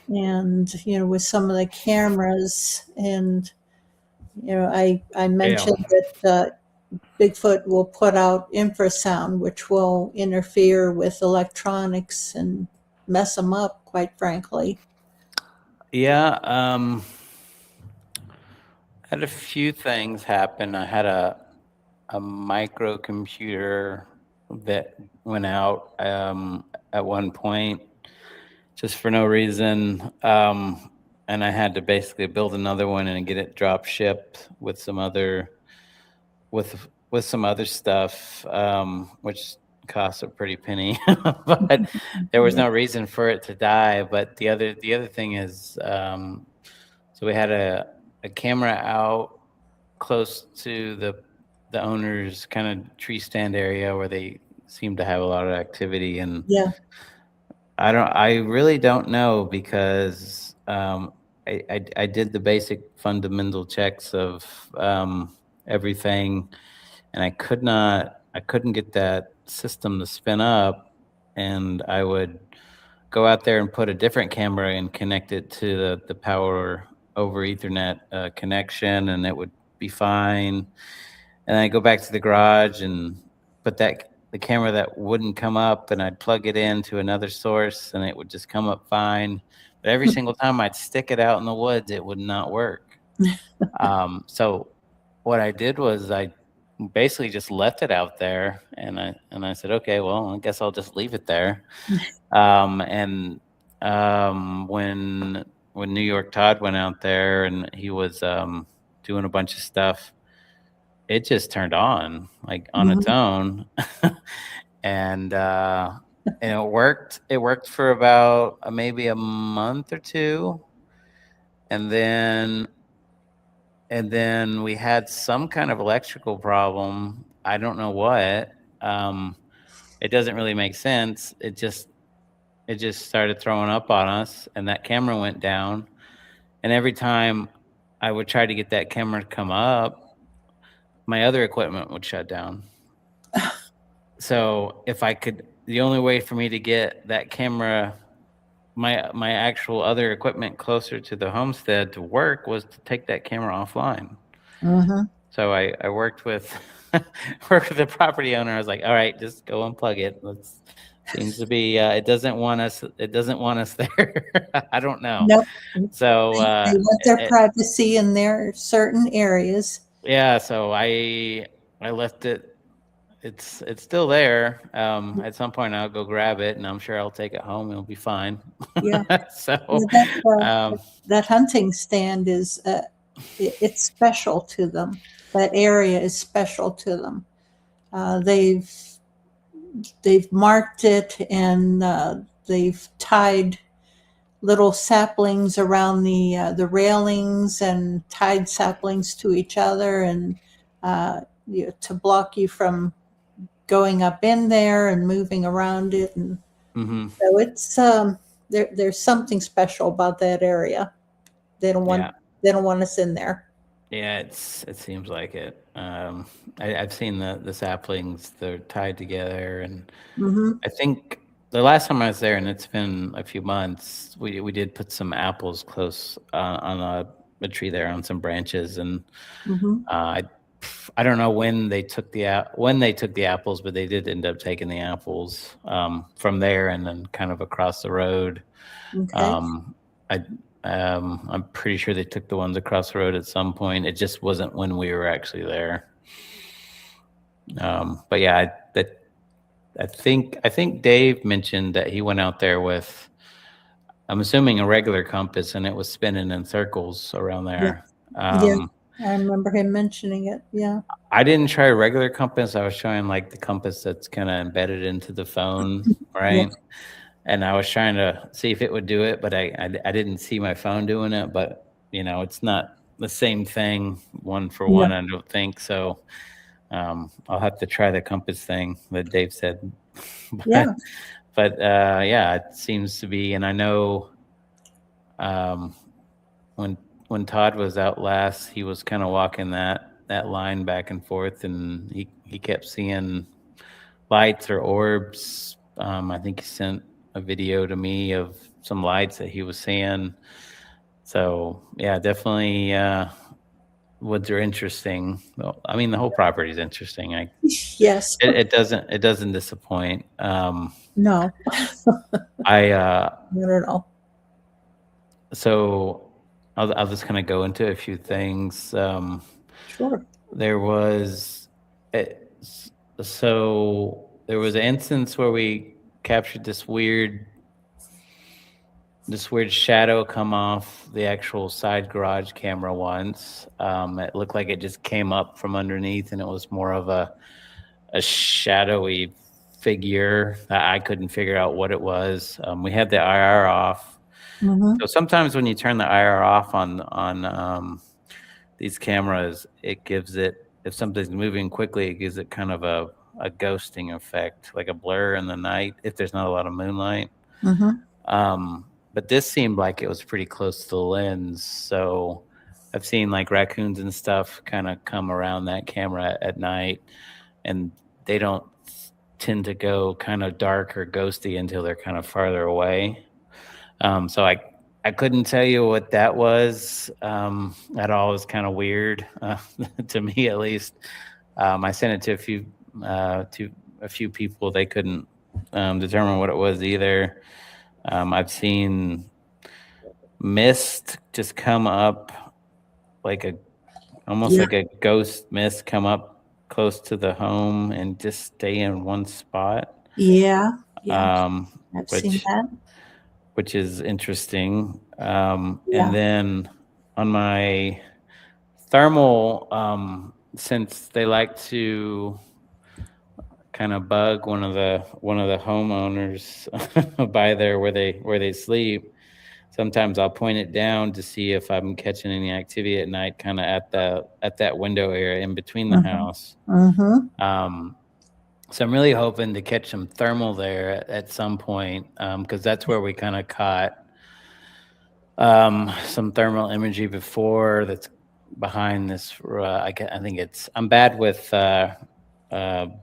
and with some of the cameras, and I mentioned that Bigfoot will put out infrasound, which will interfere with electronics and mess them up, quite frankly. Yeah. I had a few things happen. I had a microcomputer that went out at one point just for no reason. And I had to basically build another one and get it drop shipped with some other stuff, which costs a pretty penny. But there was no reason for it to die. But the other thing is, so we had a camera out close to the owner's kind of tree stand area where they seem to have a lot of activity. And Yeah. I really don't know because I did the basic fundamental checks of everything, and I couldn't get that system to spin up. And I would go out there and put a different camera and connect it to the power over Ethernet connection, and it would be fine. And I go back to the garage and put the camera that wouldn't come up, and I'd plug it into another source, and it would just come up fine. But every single time I'd stick it out in the woods, it would not work. So what I did was I basically just left it out there, and I said, okay, well, I guess I'll just leave it there. And when New York Todd went out there and he was doing a bunch of stuff, it just turned on like on its own. And it worked. It worked for about maybe a month or two, and then we had some kind of electrical problem. I don't know what. It doesn't really make sense. It just started throwing up on us, and that camera went down. And every time I would try to get that camera to come up, my other equipment would shut down. So if I could, the only way for me to get that camera, my actual other equipment closer to the homestead to work, was to take that camera offline. So I worked with the property owner. I was like, all right, just go unplug it. Seems to be it doesn't want us there. I don't know. Nope. So they want their privacy in their certain areas. Yeah, so I left it. It's still there. At some point I'll go grab it, and I'm sure I'll take it home. It'll be fine. Yeah. So that hunting stand is it's special to them. That area is special to them. They've marked it, and they've tied little saplings around the railings and tied saplings to each other, and to block you from going up in there and moving around it. And so it's there's something special about that area. They don't want us in there. Yeah, it seems like it. I've seen the saplings. They're tied together, and I think the last time I was there, and it's been a few months, we did put some apples close on a tree there on some branches, and I don't know when they took the apples, but they did end up taking the apples from there and then kind of across the road. Okay. I'm pretty sure they took the ones across the road at some point. It just wasn't when we were actually there. But yeah, I think Dave mentioned that he went out there with, I'm assuming, a regular compass, and it was spinning in circles around there. Yeah, I remember him mentioning it. Yeah. I didn't try a regular compass. I was trying like the compass that's kind of embedded into the phone, right? And I was trying to see if it would do it, but I didn't see my phone doing it. But it's not the same thing one for one. I don't think so. I'll have to try the compass thing that Dave said. But yeah, it seems to be. And I know when Todd was out last, he was kind of walking that line back and forth, and he kept seeing lights or orbs. I think he sent a video to me of some lights that he was seeing. So yeah, definitely woods are interesting. Well, I mean, the whole property is interesting. Yes. It doesn't disappoint. No. I don't know. So I'll just kind of go into a few things. Sure. There was an instance where we captured this weird shadow come off the actual side garage camera once. It looked like it just came up from underneath, and it was more of a shadowy figure that I couldn't figure out what it was. We had the IR off. So sometimes when you turn the IR off on these cameras, it gives it, if something's moving quickly, it gives it kind of a ghosting effect, like a blur in the night if there's not a lot of moonlight. But this seemed like it was pretty close to the lens. So I've seen like raccoons and stuff kind of come around that camera at night, and they don't tend to go kind of dark or ghosty until they're kind of farther away. So I couldn't tell you what that was at all. It was kind of weird to me, at least. I sent it to a few people. They couldn't determine what it was either. I've seen mist just come up, like almost like a ghost mist come up close to the home and just stay in one spot, Yeah. I've seen which that. is interesting. Yeah. And then on my thermal, since they like to kind of bug one of the homeowners by there where they sleep. Sometimes I'll point it down to see if I'm catching any activity at night, kind of at that window area in between the Mm-hmm. house. Mm-hmm. So I'm really hoping to catch some thermal there at some point, because that's where we kind of caught some thermal imagery before. That's behind this. I think I'm bad with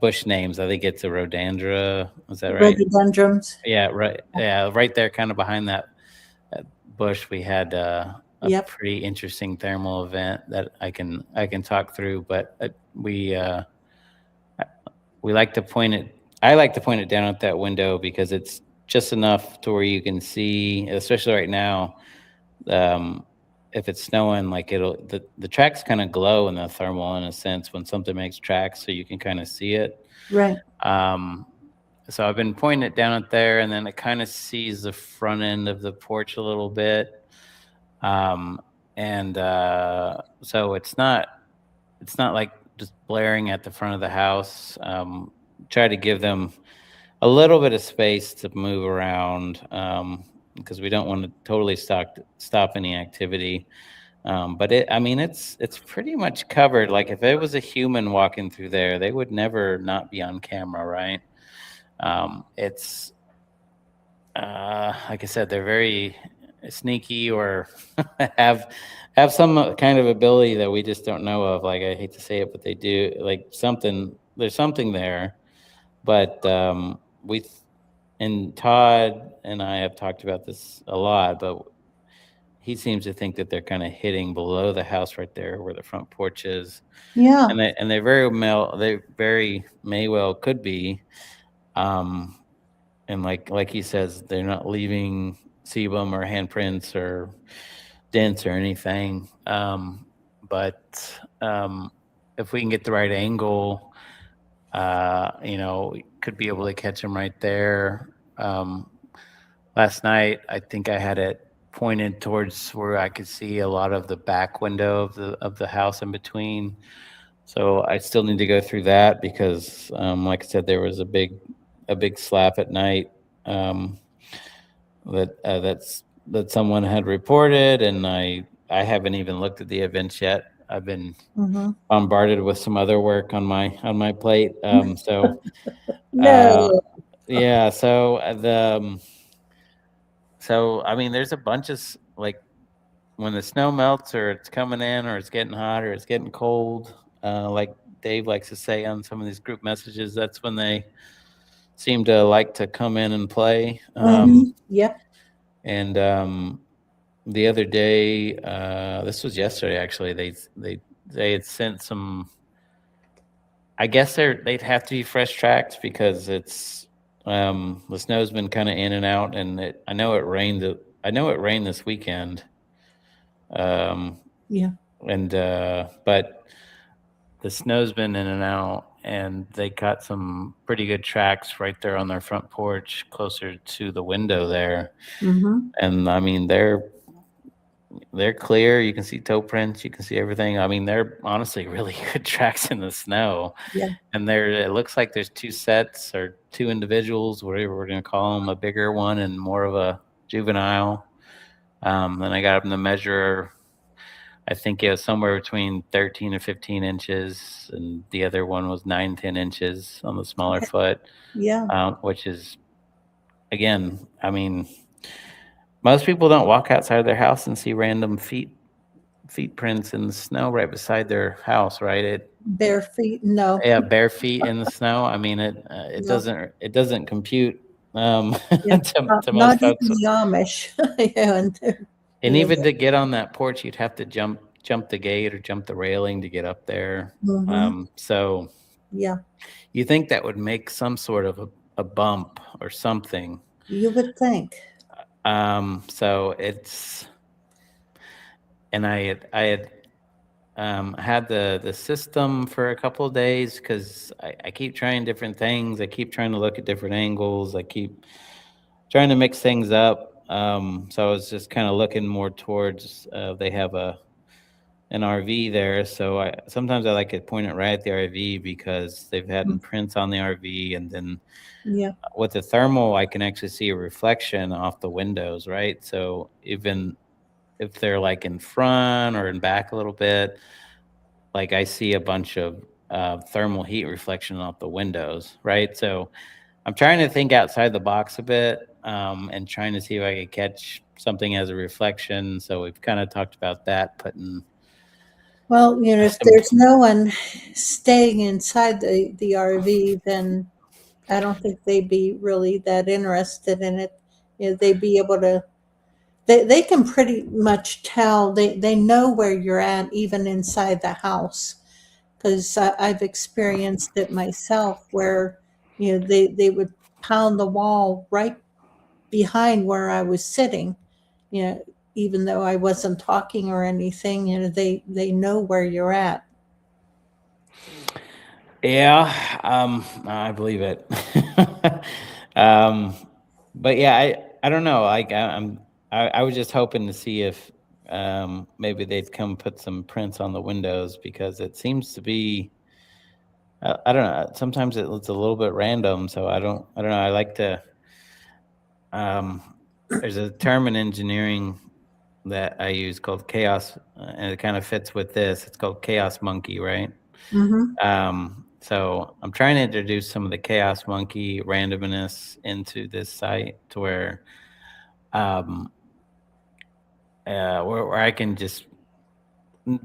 bush names. I think it's a rhodandra. Is that right? Rhododendrons. Yeah, right. Yeah, right there, kind of behind that bush. We had a Yep. pretty interesting thermal event that I can talk through. But we like to point it. I like to point it down at that window because it's just enough to where you can see, especially right now. If it's snowing, like the tracks kind of glow in the thermal in a sense when something makes tracks, so you can kind of see it. Right. So I've been pointing it down at there, and then it kind of sees the front end of the porch a little bit. And so it's not like just blaring at the front of the house. Try to give them a little bit of space to move around, because we don't want to totally stop any activity. But it's pretty much covered. Like if it was a human walking through there, they would never not be on camera, right? It's like I said, they're very sneaky or have some kind of ability that we just don't know of. Like, I hate to say it, but they do. Like there's something there. But and Todd and I have talked about this a lot, but he seems to think that they're kind of hitting below the house right there where the front porch is. Yeah. And they very may well could be. And like he says, they're not leaving sebum or handprints or dents or anything. But if we can get the right angle, we could be able to catch them right there. Last night, I think I had it pointed towards where I could see a lot of the back window of the house in between. So I still need to go through that because, like I said, there was a big slap at night, that someone had reported, and I haven't even looked at the events yet. I've been Mm-hmm. bombarded with some other work on my plate. So No. yeah, so there's a bunch of like when the snow melts or it's coming in or it's getting hot or it's getting cold, like Dave likes to say on some of these group messages, that's when they seem to like to come in and play. Yep. And the other day, this was yesterday actually, they had sent some. I guess they'd have to be fresh tracks because it's the snow's been kind of in and out, and I know it rained. I know it rained this weekend. Yeah. And but the snow's been in and out, and they got some pretty good tracks right there on their front porch, closer to the window there. Mm-hmm. And they're clear. You can see toe prints. You can see everything. They're honestly really good tracks in the snow. Yeah. And it looks like there's two sets or two individuals, whatever we're going to call them, a bigger one and more of a juvenile. Then I got them to measure. I think it was somewhere between 13 and 15 inches, and the other one was 9-10 inches on the smaller foot. Yeah. Which is, again, most people don't walk outside their house and see random feet prints in the snow right beside their house, right? Bare feet. No. Yeah, bare feet in the snow. No. It doesn't compute, Yeah. to Not most even folks. the Amish. Yeah, And even to get on that porch, you'd have to jump the gate or jump the railing to get up there. Mm-hmm. So Yeah. you think that would make some sort of a bump or something. You would think. So it's, and I had had the system for a couple of days because I keep trying different things. I keep trying to look at different angles. I keep trying to mix things up. So I was just kind of looking more towards they have an RV there. So sometimes I like to point it right at the RV because they've had prints on the RV, and then Yeah. with the thermal, I can actually see a reflection off the windows, right? So even if they're like in front or in back a little bit, like I see a bunch of thermal heat reflection off the windows, right? So I'm trying to think outside the box a bit, and trying to see if I could catch something as a reflection. So we've kind of talked about that, putting Well, if some. there's no one staying inside the RV, then I don't think they'd be really that interested in it. They'd be able to, they can pretty much tell, they know where you're at even inside the house. Because I've experienced it myself where, they would pound the wall right behind where I was sitting, you know, even though I wasn't talking or anything, they know where you're at. Yeah, I believe it. um, but yeah, I don't know. Like I was just hoping to see if maybe they'd come put some prints on the windows because it seems to be. I don't know. Sometimes it's a little bit random, so I don't know. I like to. Um, there's a term in engineering that I use called chaos, and it kind of fits with this. It's called chaos monkey, right? Mm-hmm. So I'm trying to introduce some of the chaos monkey randomness into this site to um, where I can just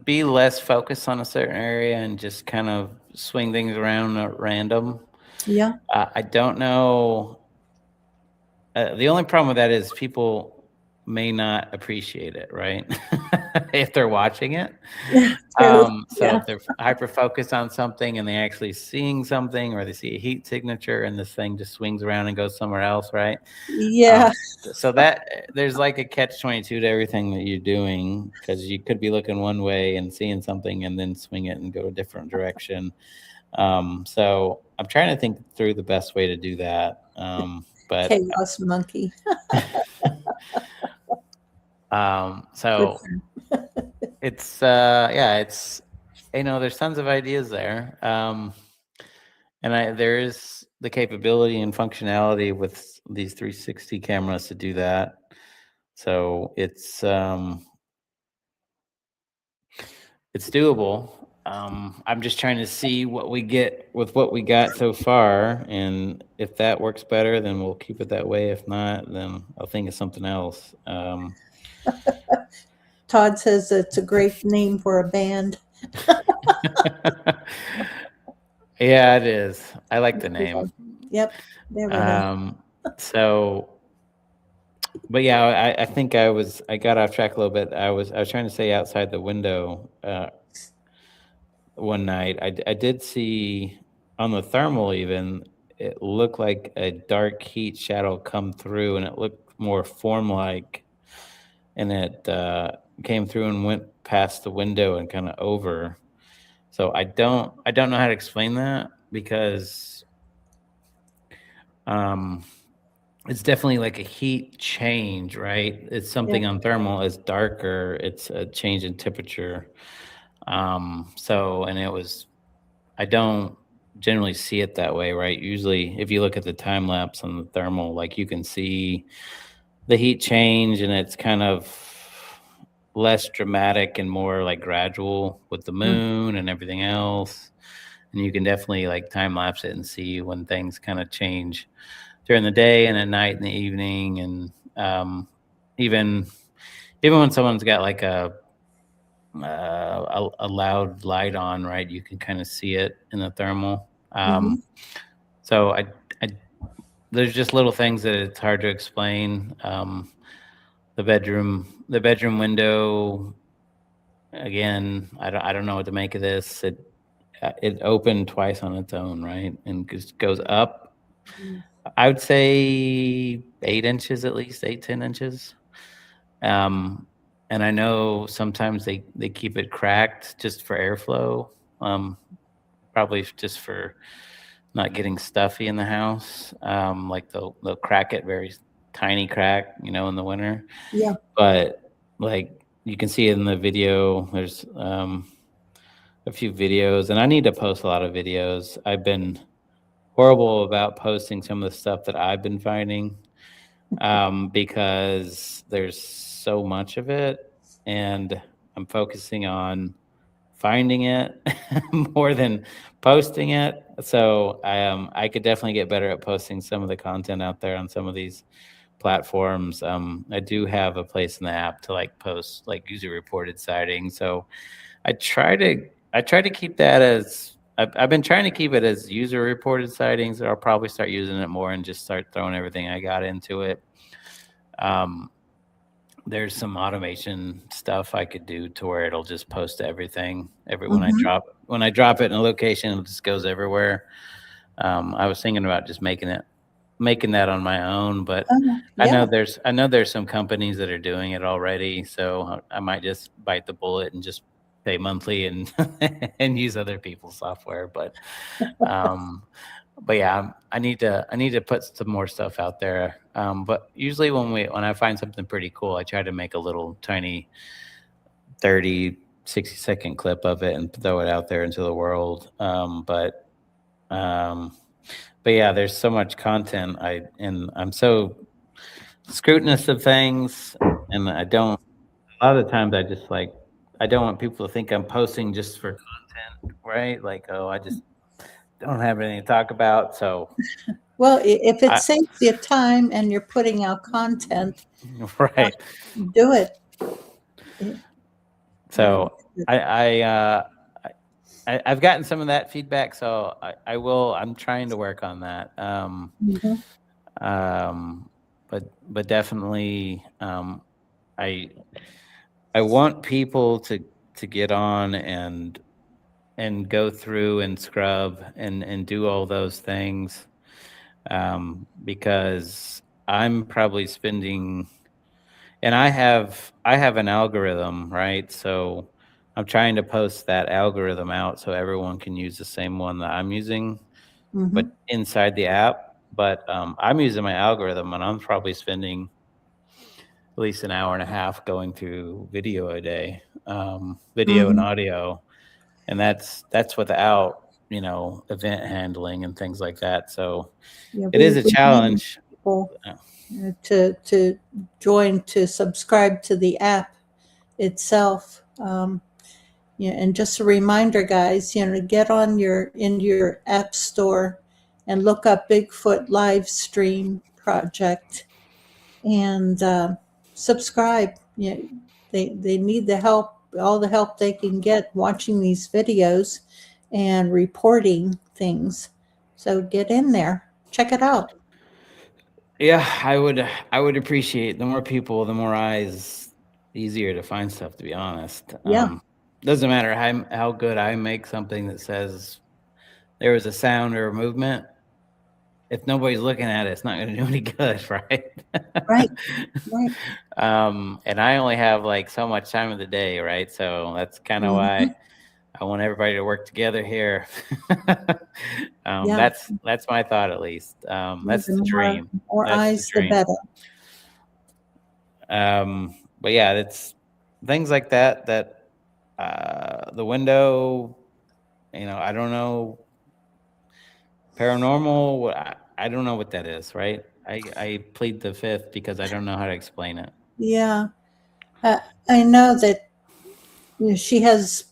be less focused on a certain area and just kind of swing things around at random. Yeah. I don't know. The only problem with that is people may not appreciate it, right? If they're watching it. True. So Yeah. if they're hyper focused on something and they actually seeing something, or they see a heat signature and this thing just swings around and goes somewhere else, right? Yeah. So that there's like a catch-22 to everything that you're doing, because you could be looking one way and seeing something and then swing it and go a different direction. So I'm trying to think through the best way to do that. But Chaos monkey. Good so friend. it's yeah, it's there's tons of ideas there. And there is the capability and functionality with these 360 cameras to do that. So it's doable. I'm just trying to see what we get with what we got so far, and if that works better, then we'll keep it that way. If not, then I'll think of something else. Todd says it's a great name for a band. Yeah, it is. I like the name. Yep. There we go. Um, so, but yeah, I think I got off track a little bit. I was trying to say outside the window one night. I did see on the thermal even, it looked like a dark heat shadow come through, and it looked more form like, and it came through and went past the window and kind of over. So I don't know how to explain that because um it's definitely like a heat change, right? It's Yeah. something on thermal is darker. It's a change in temperature. So, and it was, I don't generally see it that way, right? Usually, if you look at the time lapse on the thermal, like you can see the heat change, and it's kind of less dramatic and more like gradual with the Mm. moon and everything else. And you can definitely like time lapse it and see when things kind of change during the day and at night and the evening. And even when someone's got like a loud light on, right, you can kind of see it in the thermal. Mhm. So I there's just little things that it's hard to explain. The bedroom window, again, I don't know what to make of this. It opened twice on its own, right, and just goes up. I would say 8 inches, at least 8-10 inches. Um, and I know sometimes they keep it cracked just for airflow, probably just for not getting stuffy in the house. Like they'll crack it very tiny crack, in the winter. Yeah. But like you can see in the video, there's a few videos, and I need to post a lot of videos. I've been horrible about posting some of the stuff that I've been finding, because there's so much of it, and I'm focusing on finding it more than posting it. So I could definitely get better at posting some of the content out there on some of these platforms. I do have a place in the app to like post like user reported sightings. So I try to keep that as I've been trying to keep it as user reported sightings. I'll probably start using it more and just start throwing everything I got into it. There's some automation stuff I could do to where it'll just post everything. When I drop it in a location, it just goes everywhere. I was thinking about just making that on my own, but Yeah. I know there's some companies that are doing it already, so I might just bite the bullet and just pay monthly and and use other people's software. But yeah, I need to put some more stuff out there. But usually when I find something pretty cool, I try to make a little tiny 30, 60-second clip of it and throw it out there into the world. But yeah, there's so much content. I'm so scrutinous of things, and a lot of the times I don't want people to think I'm posting just for content, right? Like, oh, I just don't have anything to talk about. So, Well, if it saves you time and you're putting out content, right, do it. So I've gotten some of that feedback, so I will. I'm trying to work on that. But definitely, I want people to get on and go through and scrub and do all those things, because I'm probably spending, and I have an algorithm, right? So I'm trying to post that algorithm out so everyone can use the same one that I'm using, but inside the app. But I'm using my algorithm, and I'm probably spending at least an hour and a half going through video a day, video and audio, and that's without event handling and things like that. So it is a challenge. To join, to subscribe to the app itself. And just a reminder, guys, get on in your app store and look up Bigfoot live stream project and subscribe. They need the help, all the help they can get watching these videos and reporting things. So get in there, check it out. Yeah, I would appreciate the more people, the more eyes, the easier to find stuff, to be honest. Yeah. Doesn't matter how good I make something that says there was a sound or a movement. If nobody's looking at it, it's not going to do any good, right? Right. And I only have like so much time of the day, right? So that's kind of why I want everybody to work together here. That's my thought, at least. That's the dream. More eyes, the better. But yeah, it's things like that. The window, I don't know. Paranormal, I don't know what that is, right? I plead the fifth because I don't know how to explain it. Yeah. I know that she has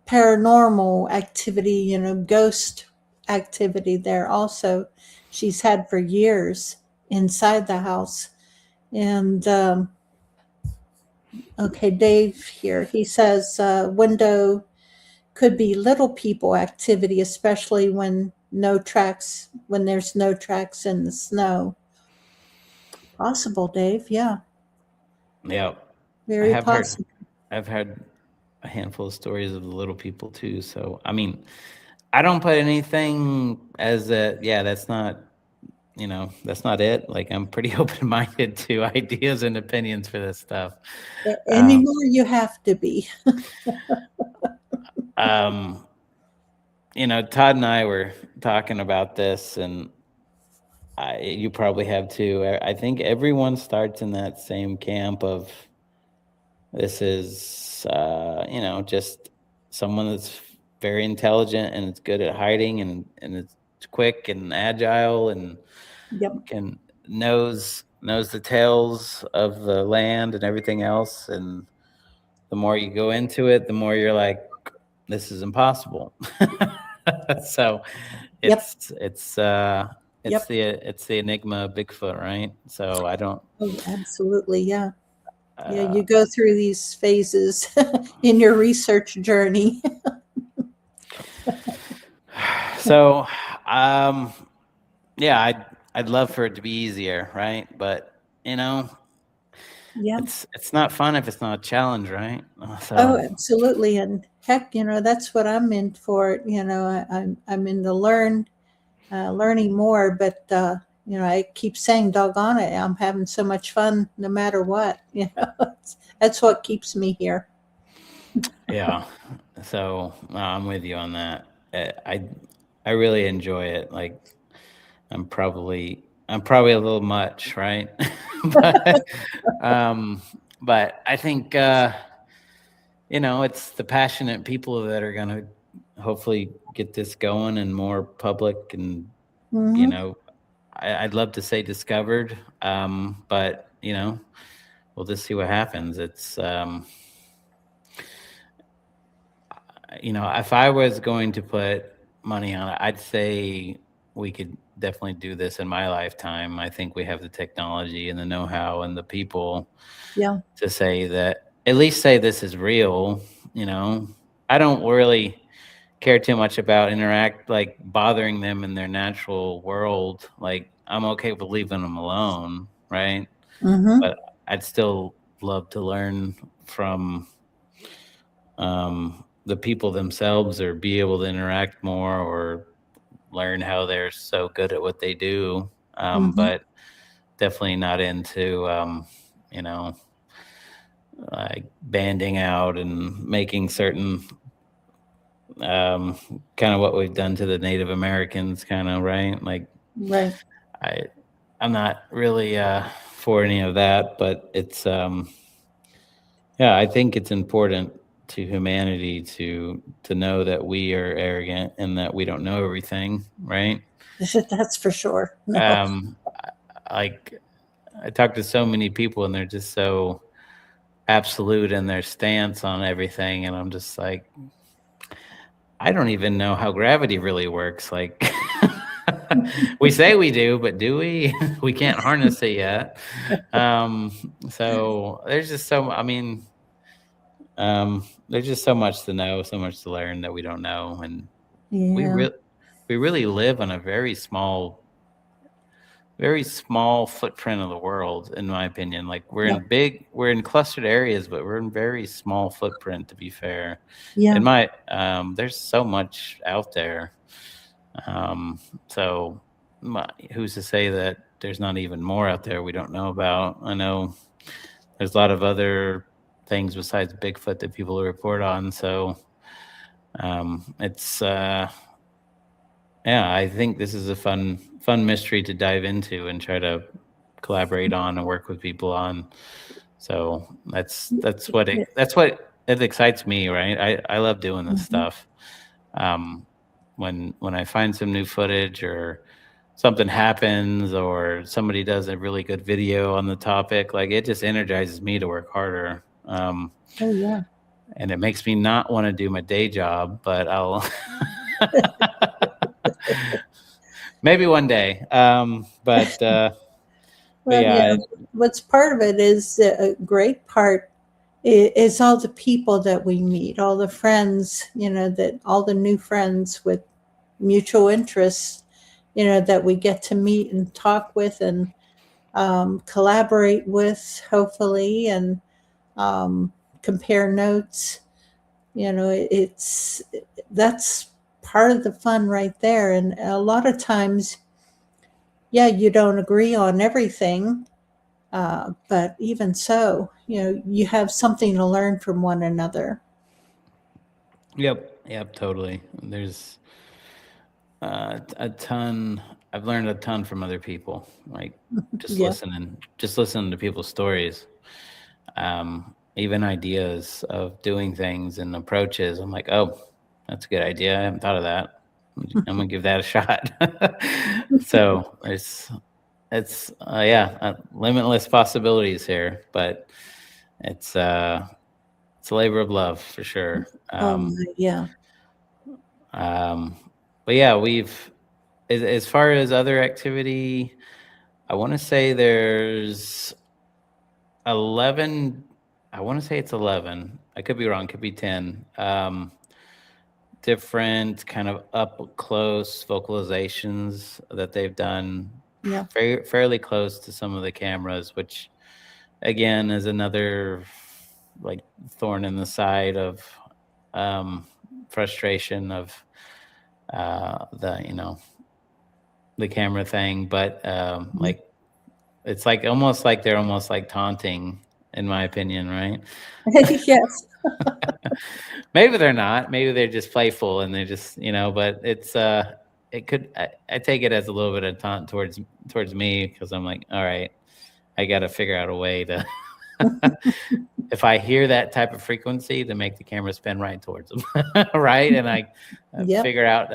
paranormal activity, ghost activity there also. She's had for years inside the house. And okay, Dave here, he says window could be little people activity, especially when there's no tracks in the snow. Possible, Dave. Yeah. Yeah. Very possible. I've heard a handful of stories of the little people too. So, I mean, I don't put anything as that's not that's not it. Like, I'm pretty open-minded to ideas and opinions for this stuff. Anymore, you have to be. Todd and I were talking about this, and you probably have too. I think everyone starts in that same camp of, this is, just someone that's very intelligent and it's good at hiding, and it's quick and agile and Yep. knows the tales of the land and everything else. And the more you go into it, the more you're like, this is impossible. So it's Yep. the enigma of Bigfoot, right? So I don't. Oh, absolutely. Yeah. Yeah. You go through these phases in your research journey. So, yeah, I'd love for it to be easier, right? But Yeah. it's not fun if it's not a challenge, right? So. Oh, absolutely. And heck, that's what I'm in for. I'm in the learning more, but I keep saying, doggone it, I'm having so much fun no matter what. That's what keeps me here. Yeah. So I'm with you on that. I really enjoy it. Like, I'm probably a little much, right? but but I think it's the passionate people that are gonna hopefully get this going and more public, and Mhm. I'd love to say discovered, but we'll just see what happens. It's if I was going to put money on it, I'd say we could definitely do this in my lifetime. I think we have the technology and the know-how and the people Yeah. to at least say this is real. I don't really care too much about like bothering them in their natural world. Like, I'm okay with leaving them alone, right? Mm-hmm. But I'd still love to learn from the people themselves, or be able to interact more, or learn how they're so good at what they do. Mm-hmm. But definitely not into, you know, like banding out and making certain, kind of what we've done to the Native Americans, kind of, right? Like, Right. I'm not really for any of that, but it's, yeah, I think it's important to humanity to know that we are arrogant and that we don't know everything, right? That's for sure. No. Um, like, I talk to so many people, and they're just so absolute in their stance on everything, and I'm just like, I don't even know how gravity really works. Like, we say we do, but do we? We can't harness it yet. So there's just there's just so much to know, so much to learn that we don't know, and we Yeah. really we really live on a very small footprint of the world, in my opinion. Like, Yeah. we're in clustered areas, but we're in very small footprint, to be fair. Yeah. There's so much out there. So who's to say that there's not even more out there we don't know about? I know there's a lot of other things besides Bigfoot that people report on. So, it's, yeah, I think this is a fun mystery to dive into and try to collaborate on and work with people on. So that's what it excites me, right? I love doing this Mhm. stuff. When I find some new footage, or something happens, or somebody does a really good video on the topic, like, it just energizes me to work harder. Oh, yeah. And it makes me not want to do my day job, but I'll maybe one day. But Well, yeah, what's part of it is a great part is all the people that we meet, all the friends, that all the new friends with mutual interests, that we get to meet and talk with and collaborate with, hopefully, and compare notes. That's part of the fun right there. And a lot of times, yeah, you don't agree on everything, but even so, you have something to learn from one another. Yep, totally. There's a ton. I've learned a ton from other people, like just Yeah. listening to people's stories, even ideas of doing things and approaches. I'm like, oh, that's a good idea. I haven't thought of that. I'm gonna give that a shot. So it's limitless possibilities here, but it's a labor of love for sure. Oh my, yeah. But yeah, as far as other activity, I want to say there's 11. I want to say it's 11. I could be wrong. Could be 10. Different kind of up close vocalizations that they've done. Yeah. Fairly close to some of the cameras, which again is another like thorn in the side of frustration of the camera thing. But like it's like almost like they're almost like taunting, in my opinion, right? Yes. Maybe they're not. Maybe they're just playful and they're just, but it's it could I take it as a little bit of taunt towards me, because I'm like, all right, I got to figure out a way to if I hear that type of frequency, to make the camera spin right towards them. Right. And I Yep. figure out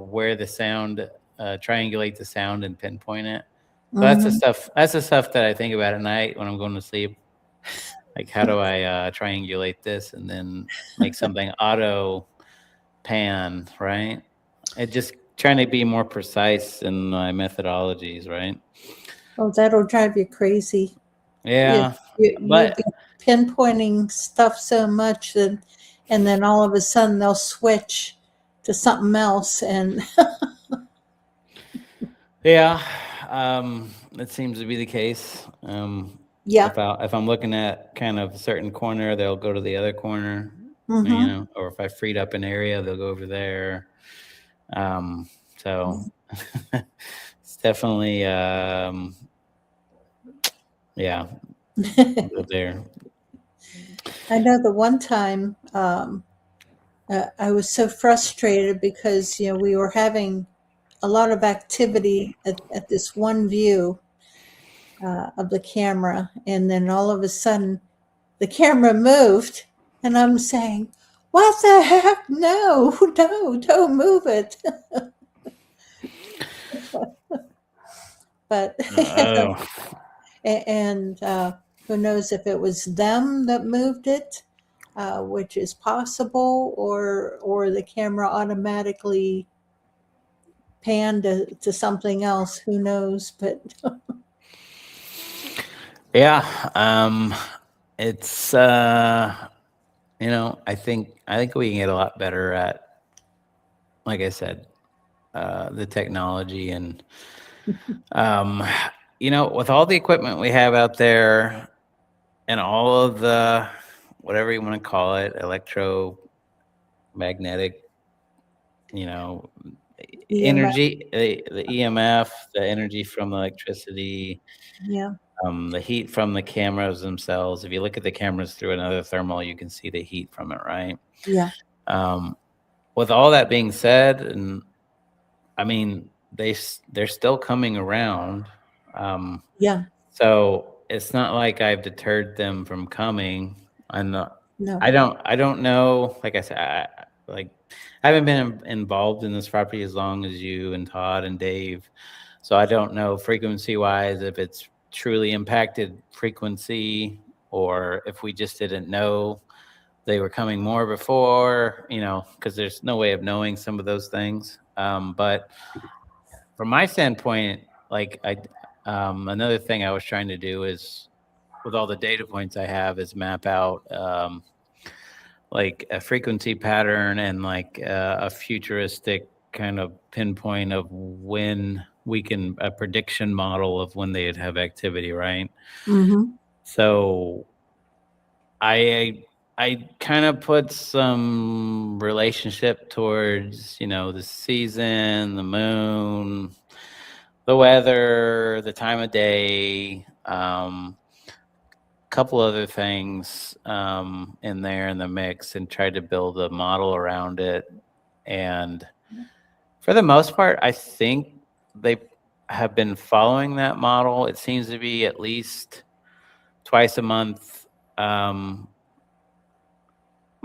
where the sound, triangulate the sound and pinpoint it. So that's the stuff that I think about at night when I'm going to sleep. Like, how do I triangulate this and then make something auto pan, right? It just trying to be more precise in my methodologies, right? Oh, that'll drive you crazy. Yeah, You'll but be pinpointing stuff so much that, and then all of a sudden they'll switch to something else, and yeah, it seems to be the case. yeah. If I'm looking at kind of a certain corner, they'll go to the other corner, or if I freed up an area, they'll go over there. So it's definitely, yeah, go there. I know the one time I was so frustrated because we were having a lot of activity at this one view of the camera, and then all of a sudden the camera moved, and I'm saying, "What the heck? No, no, don't move it." But Oh, and who knows if it was them that moved it, which is possible, or the camera automatically panned to something else. Who knows? But yeah. It's I think we can get a lot better at, like I said, the technology and with all the equipment we have out there and all of the, whatever you want to call it, electromagnetic, energy, the EMF, the energy from the electricity, yeah, the heat from the cameras themselves. If you look at the cameras through another thermal, you can see the heat from it, right? yeah, With all that being said, and I mean, they're still coming around. yeah. So it's not like I've deterred them from coming. I'm not. No. I don't know. Like I said, I haven't been involved in this property as long as you and Todd and Dave, so I don't know frequency wise if it's truly impacted frequency or if we just didn't know they were coming more before. Because there's no way of knowing some of those things. But from my standpoint, like another thing I was trying to do is, with all the data points I have, is map out like a frequency pattern and like a futuristic kind of pinpoint of when we can, a prediction model of when they'd have activity, right? So I kind of put some relationship towards, the season, the moon, the weather, the time of day, couple other things in there in the mix, and tried to build a model around it. And for the most part, I think they have been following that model. It seems to be at least twice a month.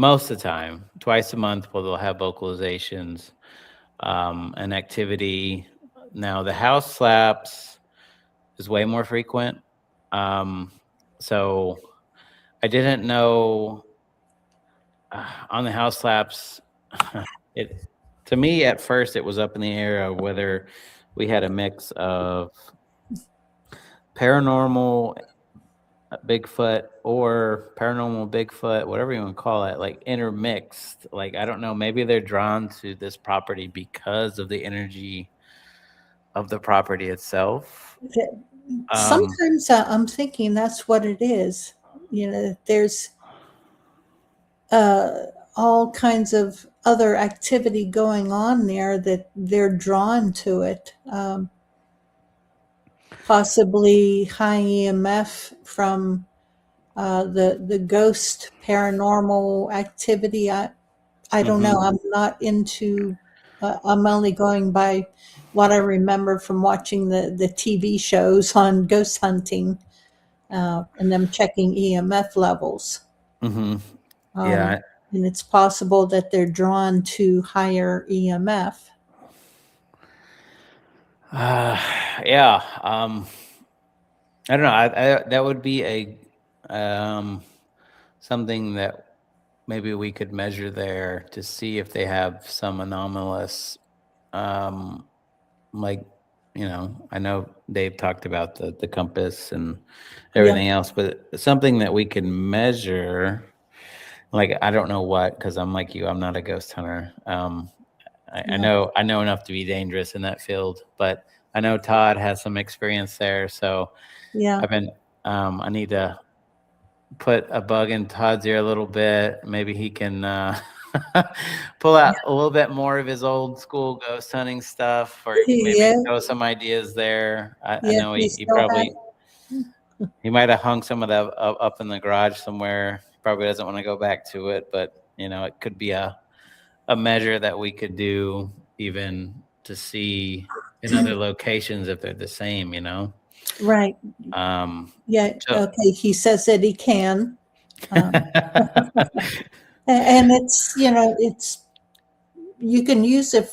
Most of the time, twice a month, they'll have vocalizations and activity. Now, the house slaps is way more frequent. So I didn't know on the house slaps. To me, at first, it was up in the air of whether we had a mix of paranormal Bigfoot or paranormal Bigfoot, whatever you want to call it, like intermixed. Like, I don't know, maybe they're drawn to this property because of the energy of the property itself. Sometimes I'm thinking that's what it is. There's all kinds of other activity going on there that they're drawn to it. Possibly high EMF from the ghost paranormal activity. I don't know. I'm not into. I'm only going by what I remember from watching the TV shows on ghost hunting and them checking EMF levels. Yeah. And it's possible that they're drawn to higher EMF. Yeah. I don't know. I that would be a something that maybe we could measure there to see if they have some anomalous, like, I know Dave talked about the compass and everything else, but something that we can measure. Like, I don't know what, because I'm like you, I'm not a ghost hunter. I know enough to be dangerous in that field, but I know Todd has some experience there. So I've been, I need to put a bug in Todd's ear a little bit. Maybe he can pull out a little bit more of his old school ghost hunting stuff, or maybe throw some ideas there. I know he probably, he might have hung some of that up in the garage somewhere. He probably doesn't want to go back to it, but it could be a measure that we could do even to see in other locations if they're the same, Right. Okay. He says that he can. And it's, you can use it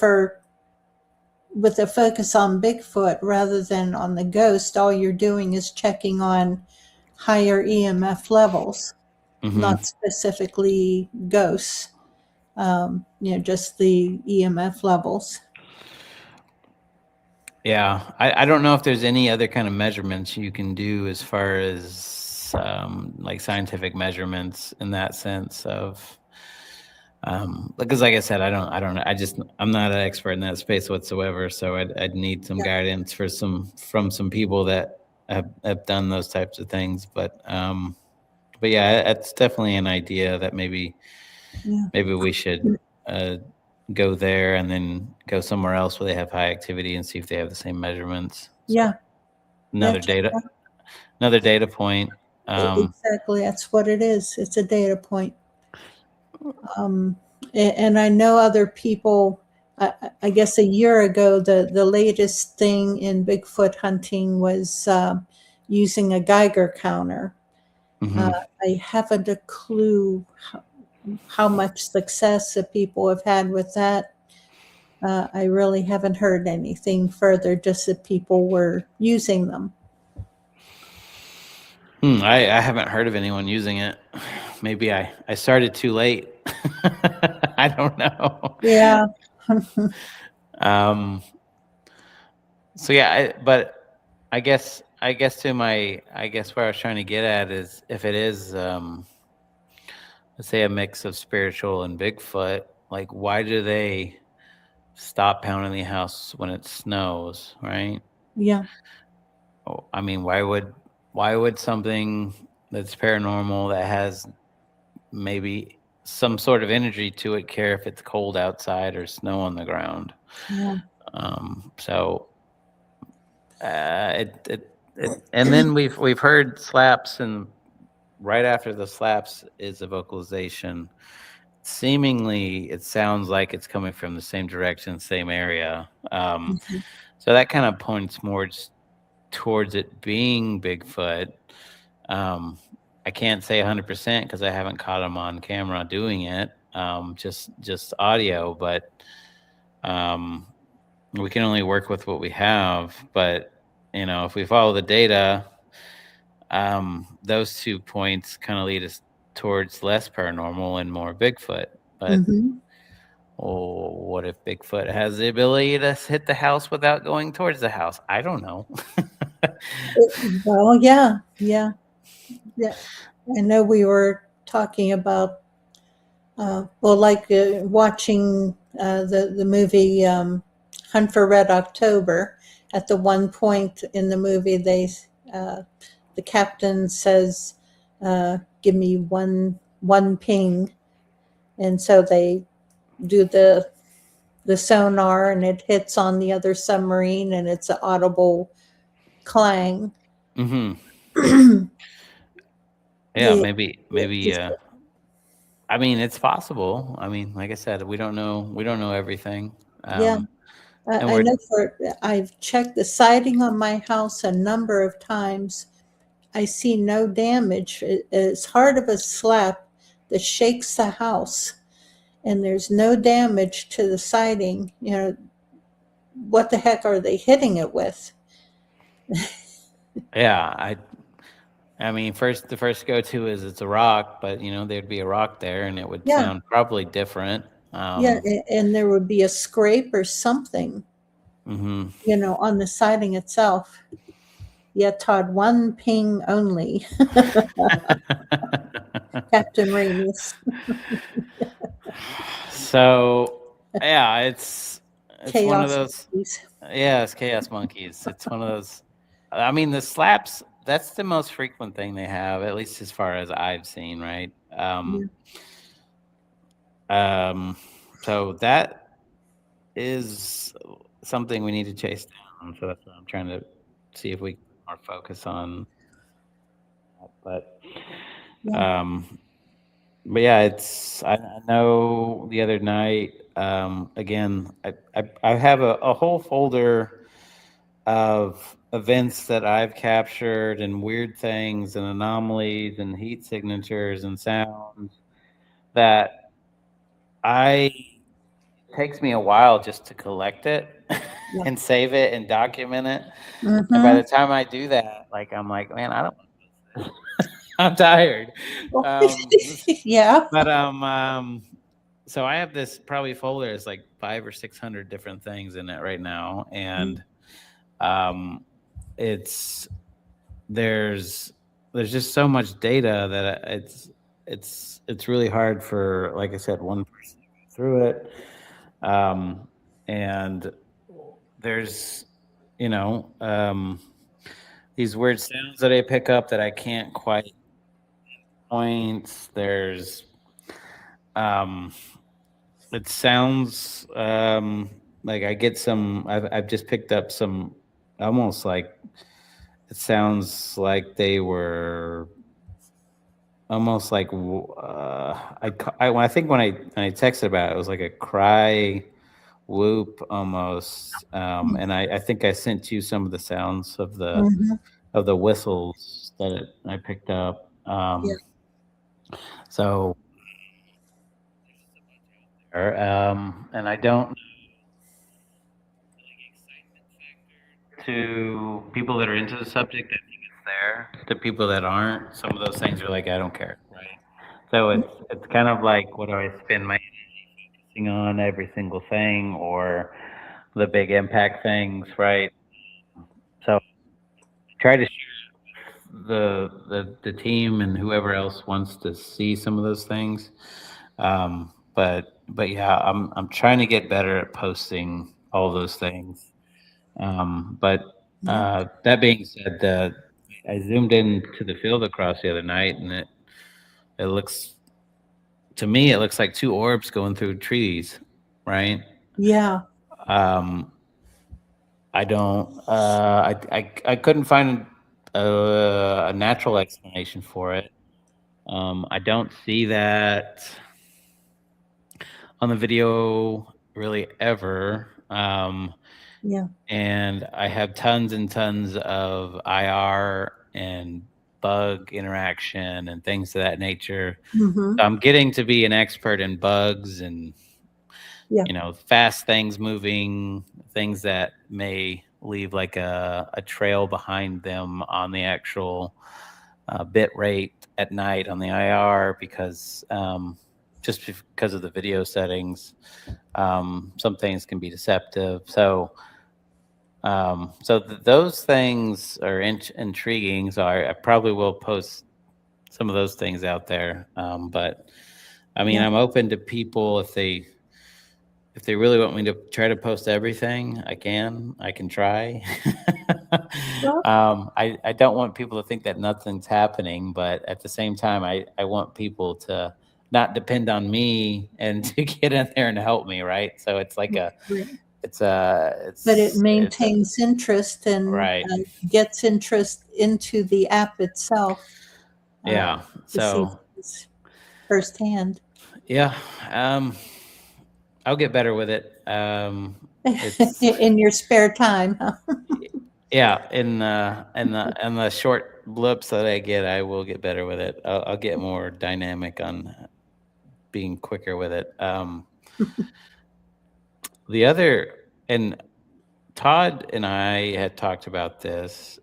with a focus on Bigfoot rather than on the ghost. All you're doing is checking on higher EMF levels, not specifically ghosts. Just the EMF levels. Yeah, I don't know if there's any other kind of measurements you can do as far as like scientific measurements in that sense of, because like I said, I don't know. I'm not an expert in that space whatsoever. So I'd need some guidance from some people that have done those types of things. But yeah, it's definitely an idea that maybe we should go there and then go somewhere else where they have high activity and see if they have the same measurements. So another data point. Exactly. That's what it is. It's a data point. And I know other people, I guess a year ago, the latest thing in Bigfoot hunting was using a Geiger counter. I haven't a clue how much success that people have had with that. I really haven't heard anything further, just that people were using them. I haven't heard of anyone using it. Maybe I started too late. I don't know. Yeah. So yeah, but I guess where I was trying to get at is if it is, let's say, a mix of spiritual and Bigfoot, like, why do they stop pounding the house when it snows, right? Yeah. Oh, I mean, why would something that's paranormal that has maybe some sort of energy to it care if it's cold outside or snow on the ground? Yeah. So And then we've heard slaps, and right after the slaps is a vocalization. Seemingly, it sounds like it's coming from the same direction, same area. Mhm. So that kind of points more towards it being Bigfoot. Um, I can't say 100% because I haven't caught him on camera doing it. Just audio, but um, we can only work with what we have. But if we follow the data, those 2 points kind of lead us towards less paranormal and more Bigfoot. But Mhm. what if Bigfoot has the ability to hit the house without going towards the house? I don't know. Well, yeah. I know we were talking about, watching the movie Hunt for Red October. At the one point in the movie, the captain says, "Give me one ping," and so they do the sonar, and it hits on the other submarine, and it's an audible clang. Hmm. Yeah, The, maybe. I mean, it's possible. I mean, like I said, we don't know everything. yeah, And I we're know I've checked the siding on my house a number of times. I see no damage. It's hard of a slap that shakes the house, and there's no damage to the siding. What the heck are they hitting it with? yeah. I mean, the first go to is it's a rock, but there'd be a rock there, and it would Yeah, sound probably different. yeah, and there would be a scrape or something, Hmm. on the siding itself. Yeah, Todd, one ping only. Captain Ramis. So yeah, it's one of Chaos those. monkeys. Yeah, it's chaos monkeys. It's one of those. I mean, the slaps. That's the most frequent thing they have, at least as far as I've seen. Right. Yeah. Um. So that is something we need to chase down. So that's what I'm trying to see if we can more focus on. But Yeah. um, but yeah, I know the other night, again, I have a whole folder of events that I've captured and weird things and anomalies and heat signatures and sounds that I it takes me a while just to collect it Yeah. and save it and document it. And by Mm-hmm. the time I do that, like I'm like, man, I don't I'm tired. Um, Yeah. but so I have this probably folder. It's like 500 or 600 different things in it right now, and um, it's there's there's just so much data that it's really hard for, like I said, one person to go through it. And there's you know these weird sounds that I pick up that I can't quite point. There's um It sounds like I get some. I've just picked up some, almost like it sounds like they were almost like when I think when I texted about it, it was like a cry whoop almost. And I think I sent you some of the sounds Mm-hmm. of the whistles that I picked up. Yeah. So and I don't to people that are into the subject, I think it's there. To people that aren't, some of those things are like, I don't care, right? So it's kind of like, what do I spend my energy focusing on, every single thing, or the big impact things, right? So try to share the team and whoever else wants to see some of those things. But yeah, I'm trying to get better at posting all those things. But Yeah. that being said, I zoomed in to the field across the other night, and it looks to me it looks like two orbs going through trees, right? Yeah. Um, I don't. I couldn't find a natural explanation for it. I don't see that on the video really ever. Yeah. And I have tons and tons of IR and bug interaction and things of that nature. Mm-hmm. So I'm getting to be an expert in bugs and Yeah. fast things moving, things that may leave like a trail behind them on the actual bit rate at night on the IR because just because of the video settings, some things can be deceptive. So those things are intriguing. So I probably will post some of those things out there. But I mean, Yeah. I'm open to people if they really want me to try to post everything. I can try. Well, I don't want people to think that nothing's happening, but at the same time, I want people to not depend on me and to get in there and help me. Right. So it's like right. it's a, But it it's a, maintains interest and right. gets interest into the app itself uh, Yeah. to see So things firsthand. yeah, I'll get better with it. It's In your spare time, huh? yeah, in the short blips that I get, I will get better with it. I'll get more dynamic on being quicker with it. The other and Todd and I had talked about this.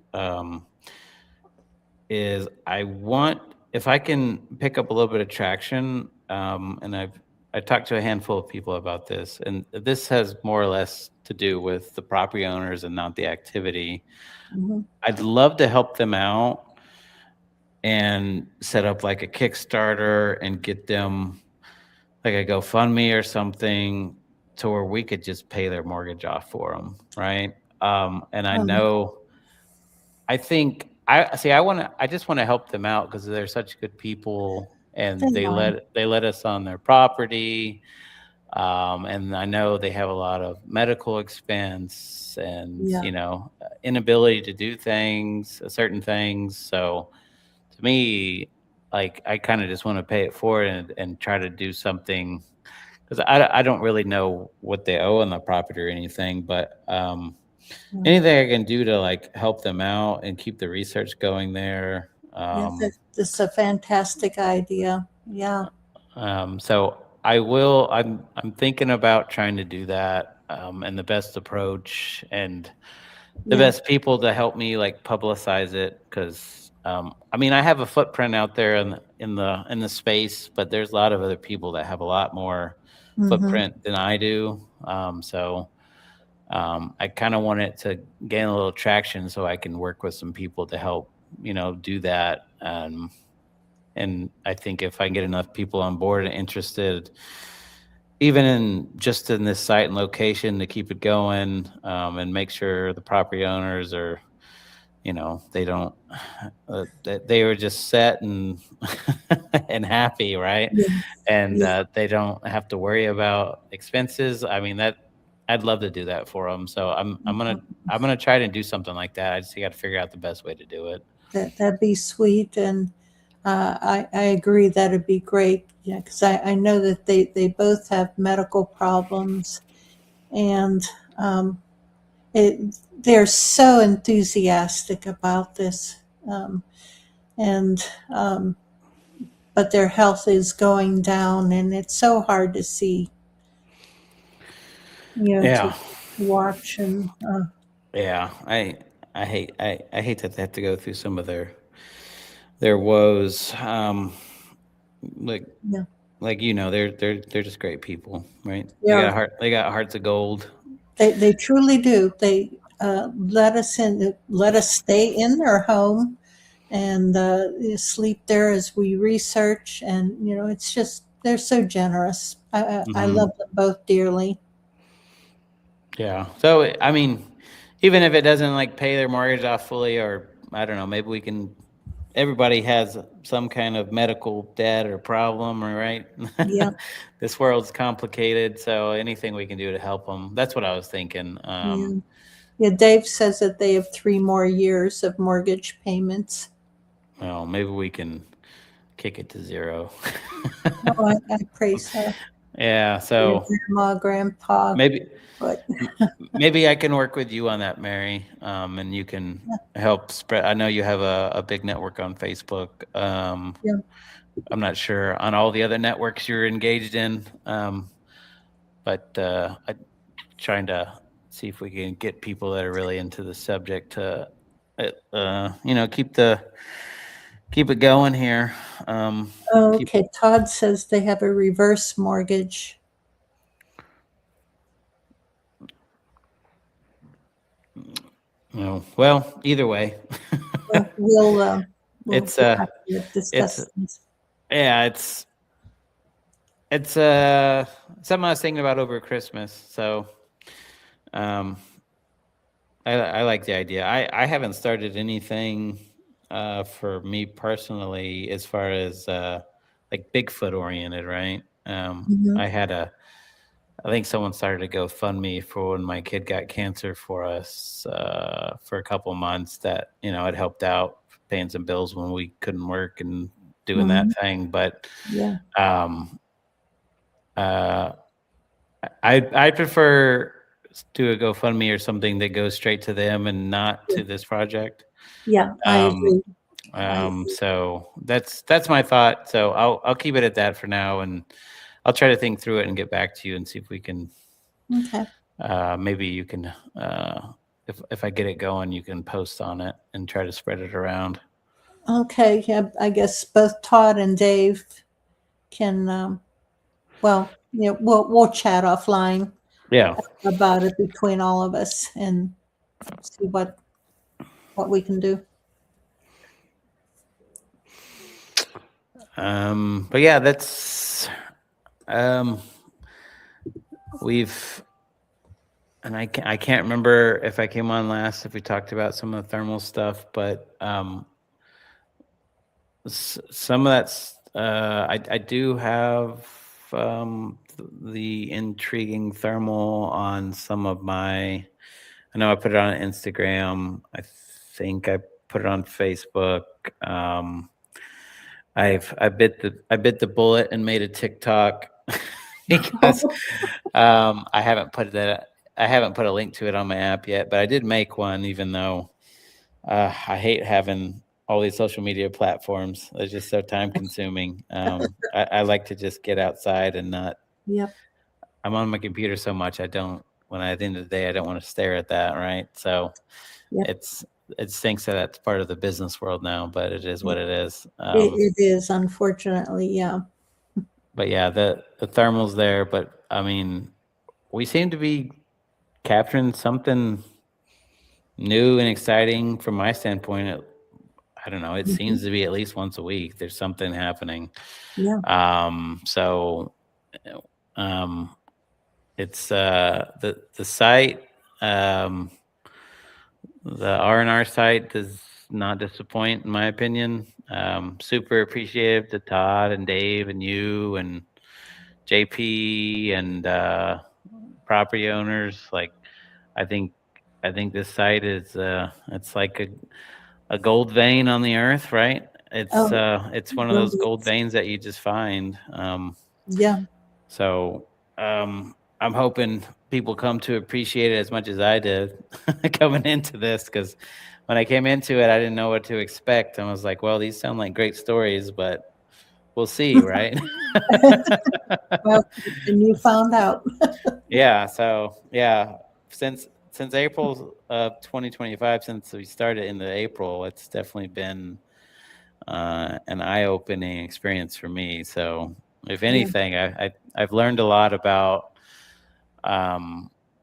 Is I want if I can pick up a little bit of traction, and I talked to a handful of people about this, and this has more or less to do with the property owners and not the activity. Mhm. I'd love to help them out and set up like a Kickstarter and get them like a GoFundMe or something to where we could just pay their mortgage off for them, right? And I Um, know I think I just want to help them out because they're such good people they and are. they let us on their property. And I know they have a lot of medical expense and, Yeah. inability to do things, certain things. So to me, like I kind of just want to pay it forward and try to do something because I don't really know what they owe on the property or anything, but Yeah. anything I can do to like help them out and keep the research going there. Yeah, that's a fantastic idea. Yeah. So I will. I'm thinking about trying to do that, and the best approach and the Yeah. best people to help me like publicize it because I mean I have a footprint out there in the space, but there's a lot of other people that have a lot more Mm-hmm. footprint than I do. I kind of want it to gain a little traction so I can work with some people to help, do that. And I think if I can get enough people on board and interested, even in just in this site and location to keep it going, and make sure the property owners are, they don't, that they were just set and and happy, right? Yeah. And Yeah. they don't have to worry about expenses. I mean, that I'd love to do that for them. So I'm gonna try to do something like that. I just got to figure out the best way to do it. That'd be sweet, and I agree that'd be great. Yeah, because I know that they both have medical problems, and they're so enthusiastic about this, and but their health is going down, and it's so hard to see, to Yeah, watch and yeah. I hate that they have to go through some of their woes. Like yeah, they're just great people, right? they are. They got hearts of gold. They truly do. They let us stay in their home and sleep there as we research. And it's just they're so generous. I Hmm. love them both dearly. Yeah. So I mean, even if it doesn't like pay their mortgage off fully, or I don't know, maybe we can. Everybody has some kind of medical debt or problem, right? Yeah, This world's complicated, so anything we can do to help them. That's what I was thinking. yeah, Yeah, Dave says that they have 3 more years of mortgage payments. Well, maybe we can kick it to 0. Oh, I pray so. Yeah, Your so grandma, grandpa, maybe but maybe I can work with you on that, Mary, and you can help spread. I know you have a big network on Facebook. yeah. I'm not sure on all the other networks you're engaged in, but I'm trying to see if we can get people that are really into the subject to, keep it going here. Keep, Okay, Todd says they have a reverse mortgage. well, either way, We'll it's have to it's discuss things. yeah, it's something I was thinking about over Christmas. So, um, I like the idea. I haven't started anything for me personally as far as like Bigfoot oriented, right? Mhm. I think someone started a GoFundMe for when my kid got cancer for us for a couple months. That it helped out paying some bills when we couldn't work and doing that Mhm. thing. But Yeah. um, I prefer to a GoFundMe or something that goes straight to them and not to this project. Yeah, I Um, agree. I agree. so that's my thought. So I'll keep it at that for now, and I'll try to think through it and get back to you and see if we can. Okay. Maybe you can, if I get it going, you can post on it and try to spread it around. Okay. Yeah, I guess both Todd and Dave can. Well, we'll chat offline Yeah. about it between all of us and see what we can do. But yeah, that's um, we've. And I can't remember if I came on last if we talked about some of the thermal stuff, but some of that's I do have the intriguing thermal on some of my. I know I put it on Instagram. I think I put it on Facebook. I bit the bullet and made a TikTok because I haven't put a link to it on my app yet, but I did make one, even though I hate having all these social media platforms. They're just so time consuming. I like to just get outside and not. Yep. I'm on my computer so much. At the end of the day, I don't want to stare at that. Right. So Yep. it stinks that that's part of the business world now, but it is what it is. It is, unfortunately. Yeah. But yeah, the thermal's there, but I mean, we seem to be capturing something new and exciting from my standpoint. I don't know. It seems to be at least once a week. There's something happening. Yeah. So, it's the site, the R&R site does not disappoint in my opinion. Super appreciative to Todd and Dave and you and JP and property owners. Like, I think this site is it's like a gold vein on the earth, right? It's one of those gold veins that you just find. Yeah. So I'm hoping people come to appreciate it as much as I did coming into this, because when I came into it, I didn't know what to expect. I was like, well, these sound like great stories, but we'll see, right? Well, and you found out. Yeah. So yeah, since April of 2025, since we started in the April, it's definitely been an eye-opening experience for me. So if anything, I've learned a lot about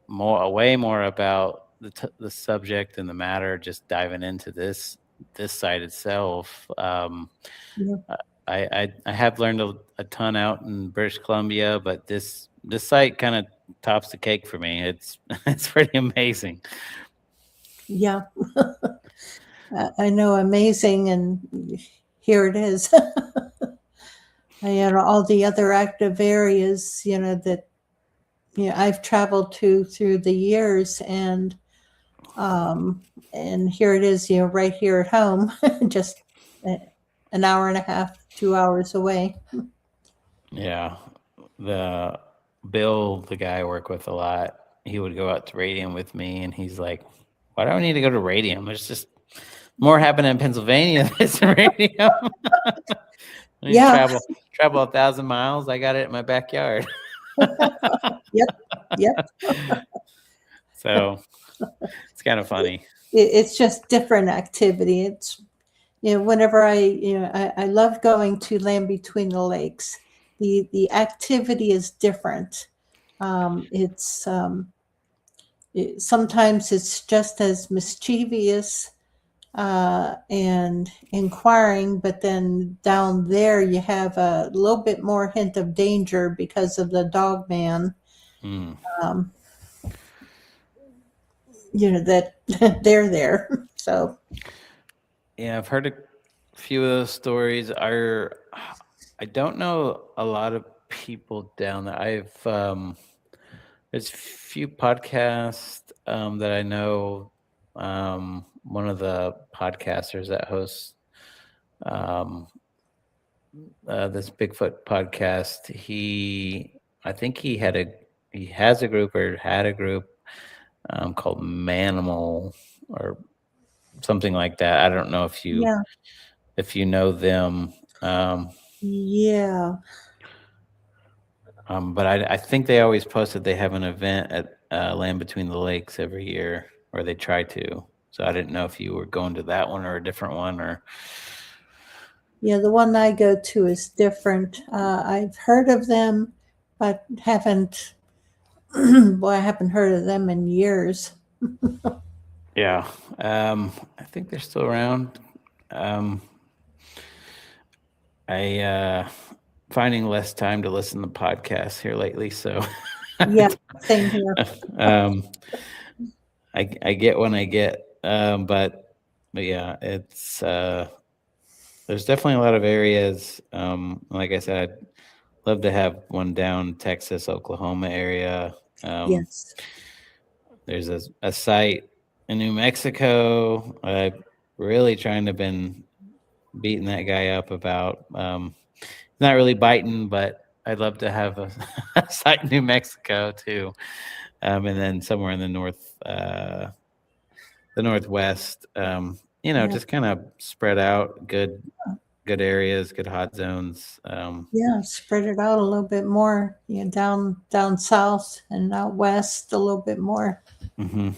way more about the subject and the matter. Just diving into this site itself. Yeah. I have learned a ton out in British Columbia, but this site kind of tops the cake for me. It's it's pretty amazing. Yeah. I know, amazing, and here it is. All the other active areas, that I've traveled to through the years, and And here it is, right here at home, just an hour and a half, 2 hours away. Yeah. The guy I work with a lot, he would go out to Radium with me, and he's like, why do I need to go to Radium? There's just more happening in Pennsylvania than it's in Radium. Yeah. Travel 1,000 miles. I got it in my backyard. Yep. So it's kind of funny. It's just different activity. It's, whenever I love going to Land Between the Lakes. The activity is different. Sometimes it's just as mischievous and inquiring, but then down there you have a little bit more hint of danger because of the dog man. That they're there. So yeah, I've heard a few of those stories. I don't know a lot of people down there. There's a few podcasts that I know. One of the podcasters that hosts this Bigfoot podcast, I think he has a group or had a group called Manimal or something like that. I don't know if you know them. Yeah. But I think they always posted they have an event at Land Between the Lakes every year, or they try to. So I didn't know if you were going to that one or a different one, or. Yeah, the one I go to is different. I've heard of them, but haven't. Boy, I haven't heard of them in years. Yeah, I think they're still around. I finding less time to listen to podcasts here lately, so yeah, same here. I get when I get, but yeah, it's there's definitely a lot of areas. Like I said, I'd love to have one down Texas, Oklahoma area. Yes. There's a site in New Mexico. I'm really trying to been beating that guy up about. Not really biting, but I'd love to have a site in New Mexico too, and then somewhere in the Northwest. Just kind of spread out, good areas, good hot zones. Yeah, spread it out a little bit more. Down south and out west a little bit more. Mm-hmm.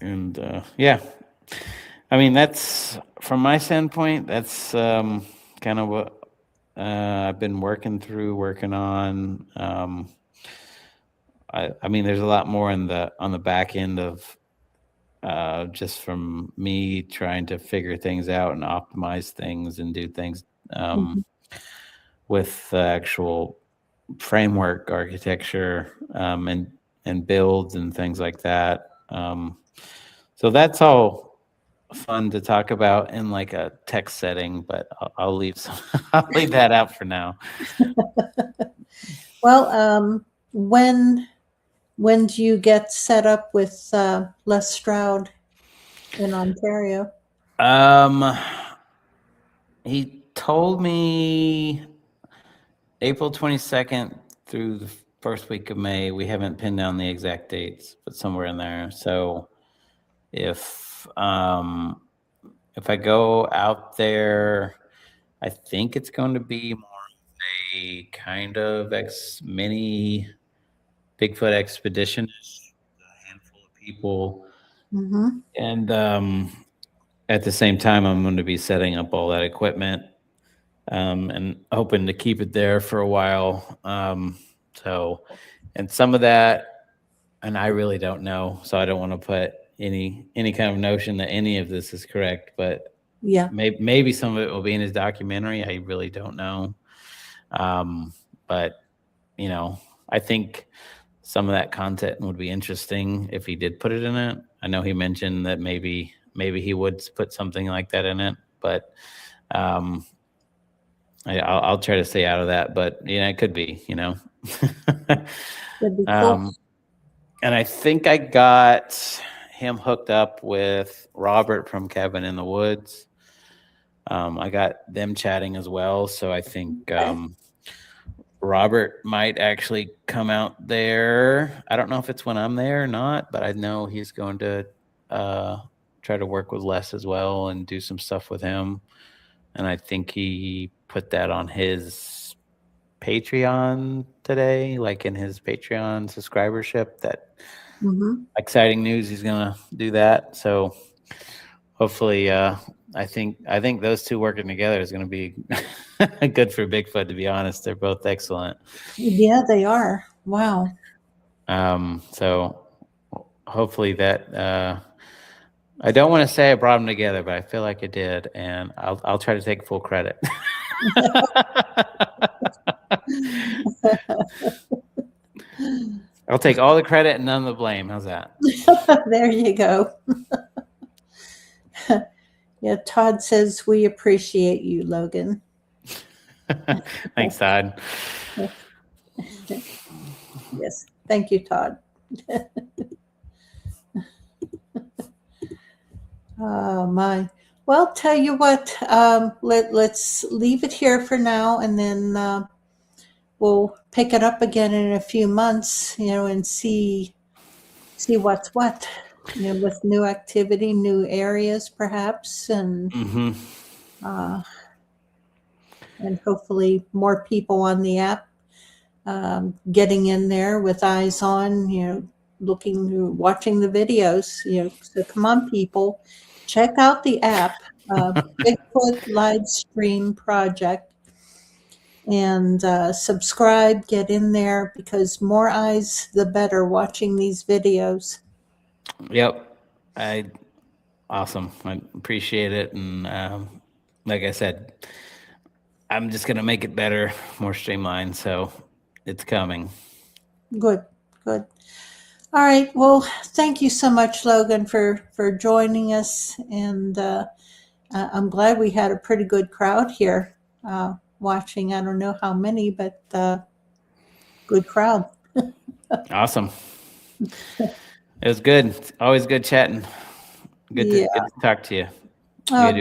And yeah, I mean, that's from my standpoint. That's kind of what I've been working on. I mean, there's a lot more on the back end of just from me trying to figure things out and optimize things and do things with the actual framework architecture and builds and things like that. So that's all fun to talk about in like a text setting, but I'll leave I'll leave that out for now. Well, when do you get set up with Les Stroud in Ontario? He told me April 22nd through the first week of May. We haven't pinned down the exact dates, but somewhere in there. So if I go out there, I think it's going to be more of a kind of mini Bigfoot expedition, a handful of people. Mm-hmm. And at the same time, I'm going to be setting up all that equipment and hoping to keep it there for a while. And some of that, and I really don't know, so I don't want to put any kind of notion that any of this is correct, but yeah, maybe some of it will be in his documentary. I really don't know. But I think some of that content would be interesting if he did put it in it. I know he mentioned that maybe he would put something like that in it, but I'll try to stay out of that. But it could be, That'd be cool. And I think I got him hooked up with Robert from Cabin in the Woods. I got them chatting as well. So I think Robert might actually come out there. I don't know if it's when I'm there or not, but I know he's going to try to work with Les as well and do some stuff with him. And I think he put that on his Patreon today, like in his Patreon subscribership. That exciting news, he's gonna do that. So hopefully, I think those two working together is gonna be good for Bigfoot. To be honest, they're both excellent. Yeah, they are. Wow. So hopefully that. I don't want to say I brought them together, but I feel like I did, and I'll try to take full credit. I'll take all the credit and none of the blame. How's that? There you go. Yeah, Todd says we appreciate you, Logan. Thanks, Todd. Yes, thank you, Todd. Oh my. Well, tell you what, let's leave it here for now, and then we'll pick it up again in a few months, and see what's what, with new activity, new areas perhaps, and and hopefully more people on the app, getting in there with eyes on, watching the videos, so come on, people, check out the app, Bigfoot Live Stream Project, and subscribe, get in there, because more eyes, the better, watching these videos. Yep. Awesome. I appreciate it. And like I said, I'm just going to make it better, more streamlined. So it's coming. Good. All right. Well, thank you so much, Logan, for joining us. And I'm glad we had a pretty good crowd here watching. I don't know how many, but good crowd. Awesome. It was good. It's always good chatting. Good to talk to you.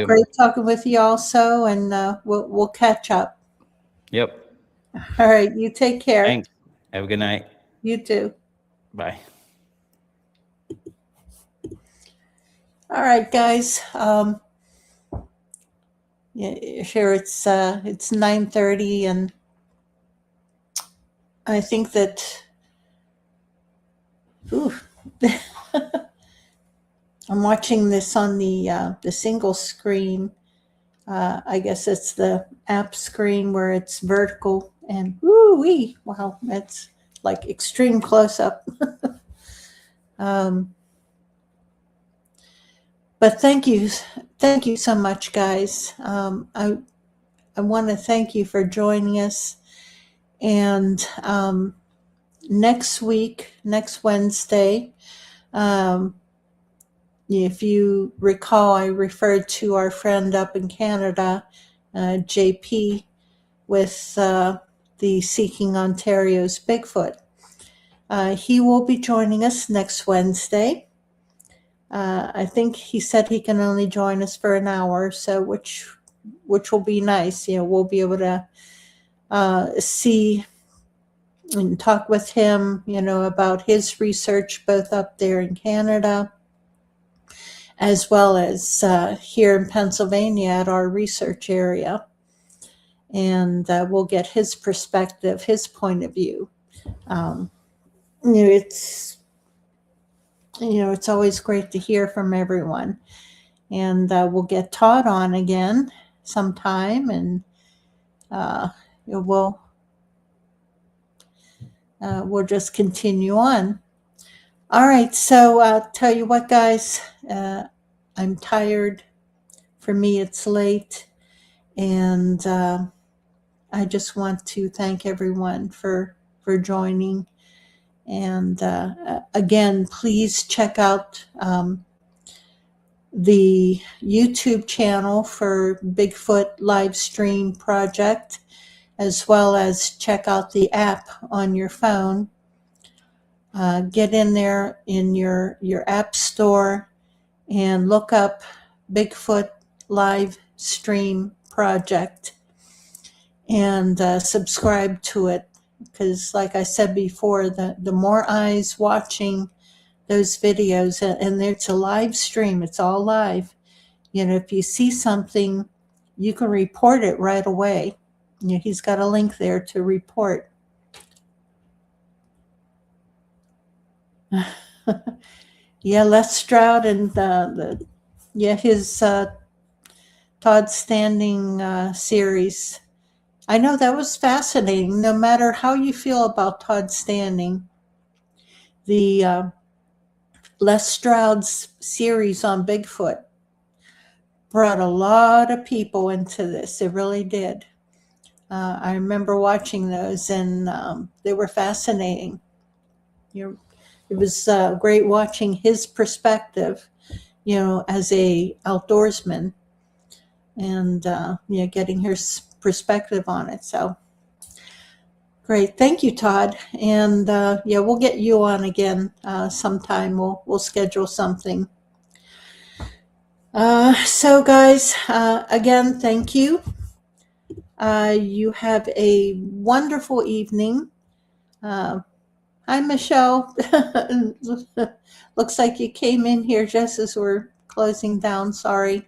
Great talking with you also, and we'll catch up. Yep. All right. You take care. Thanks. Have a good night. You too. Bye. All right, guys. Here it's 9:30, and I think that I'm watching this on the single screen. I guess it's the app screen where it's vertical, and wow, that's like extreme close up. But thank you so much, guys. I want to thank you for joining us. And next Wednesday, if you recall, I referred to our friend up in Canada, JP, with the Seeking Ontario's Bigfoot. He will be joining us next Wednesday. I think he said he can only join us for an hour, so which will be nice. We'll be able to see and talk with him, about his research both up there in Canada as well as here in Pennsylvania at our research area. And we'll get his perspective, his point of view. It's always great to hear from everyone. And we'll get Todd on again sometime, and we'll just continue on. All right, so tell you what, guys, I'm tired. For me, it's late, and I just want to thank everyone for joining. And again, please check out the YouTube channel for Bigfoot Live Stream Project, as well as check out the app on your phone get in there in your app store and look up Bigfoot live stream project and subscribe to it, because like I said before, the more eyes watching those videos, and it's a live stream, it's all live. If you see something, you can report it right away. He's got a link there to report. Yeah, Les Stroud and his Todd Standing series. I know that was fascinating. No matter how you feel about Todd Standing, the Les Stroud's series on Bigfoot brought a lot of people into this. It really did. I remember watching those, and they were fascinating. It was great watching his perspective, as a outdoorsman, and getting his perspective on it. So great, thank you, Todd. And we'll get you on again sometime. We'll schedule something. So guys, again, thank you. You have a wonderful evening. Hi, Michelle. Looks like you came in here just as we're closing down. Sorry.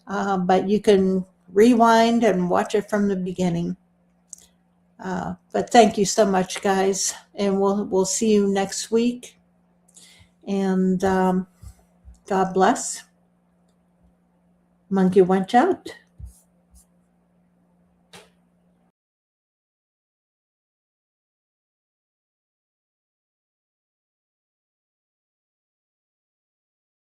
But you can rewind and watch it from the beginning. But thank you so much, guys. And we'll see you next week. And God bless. Monkey Wench out.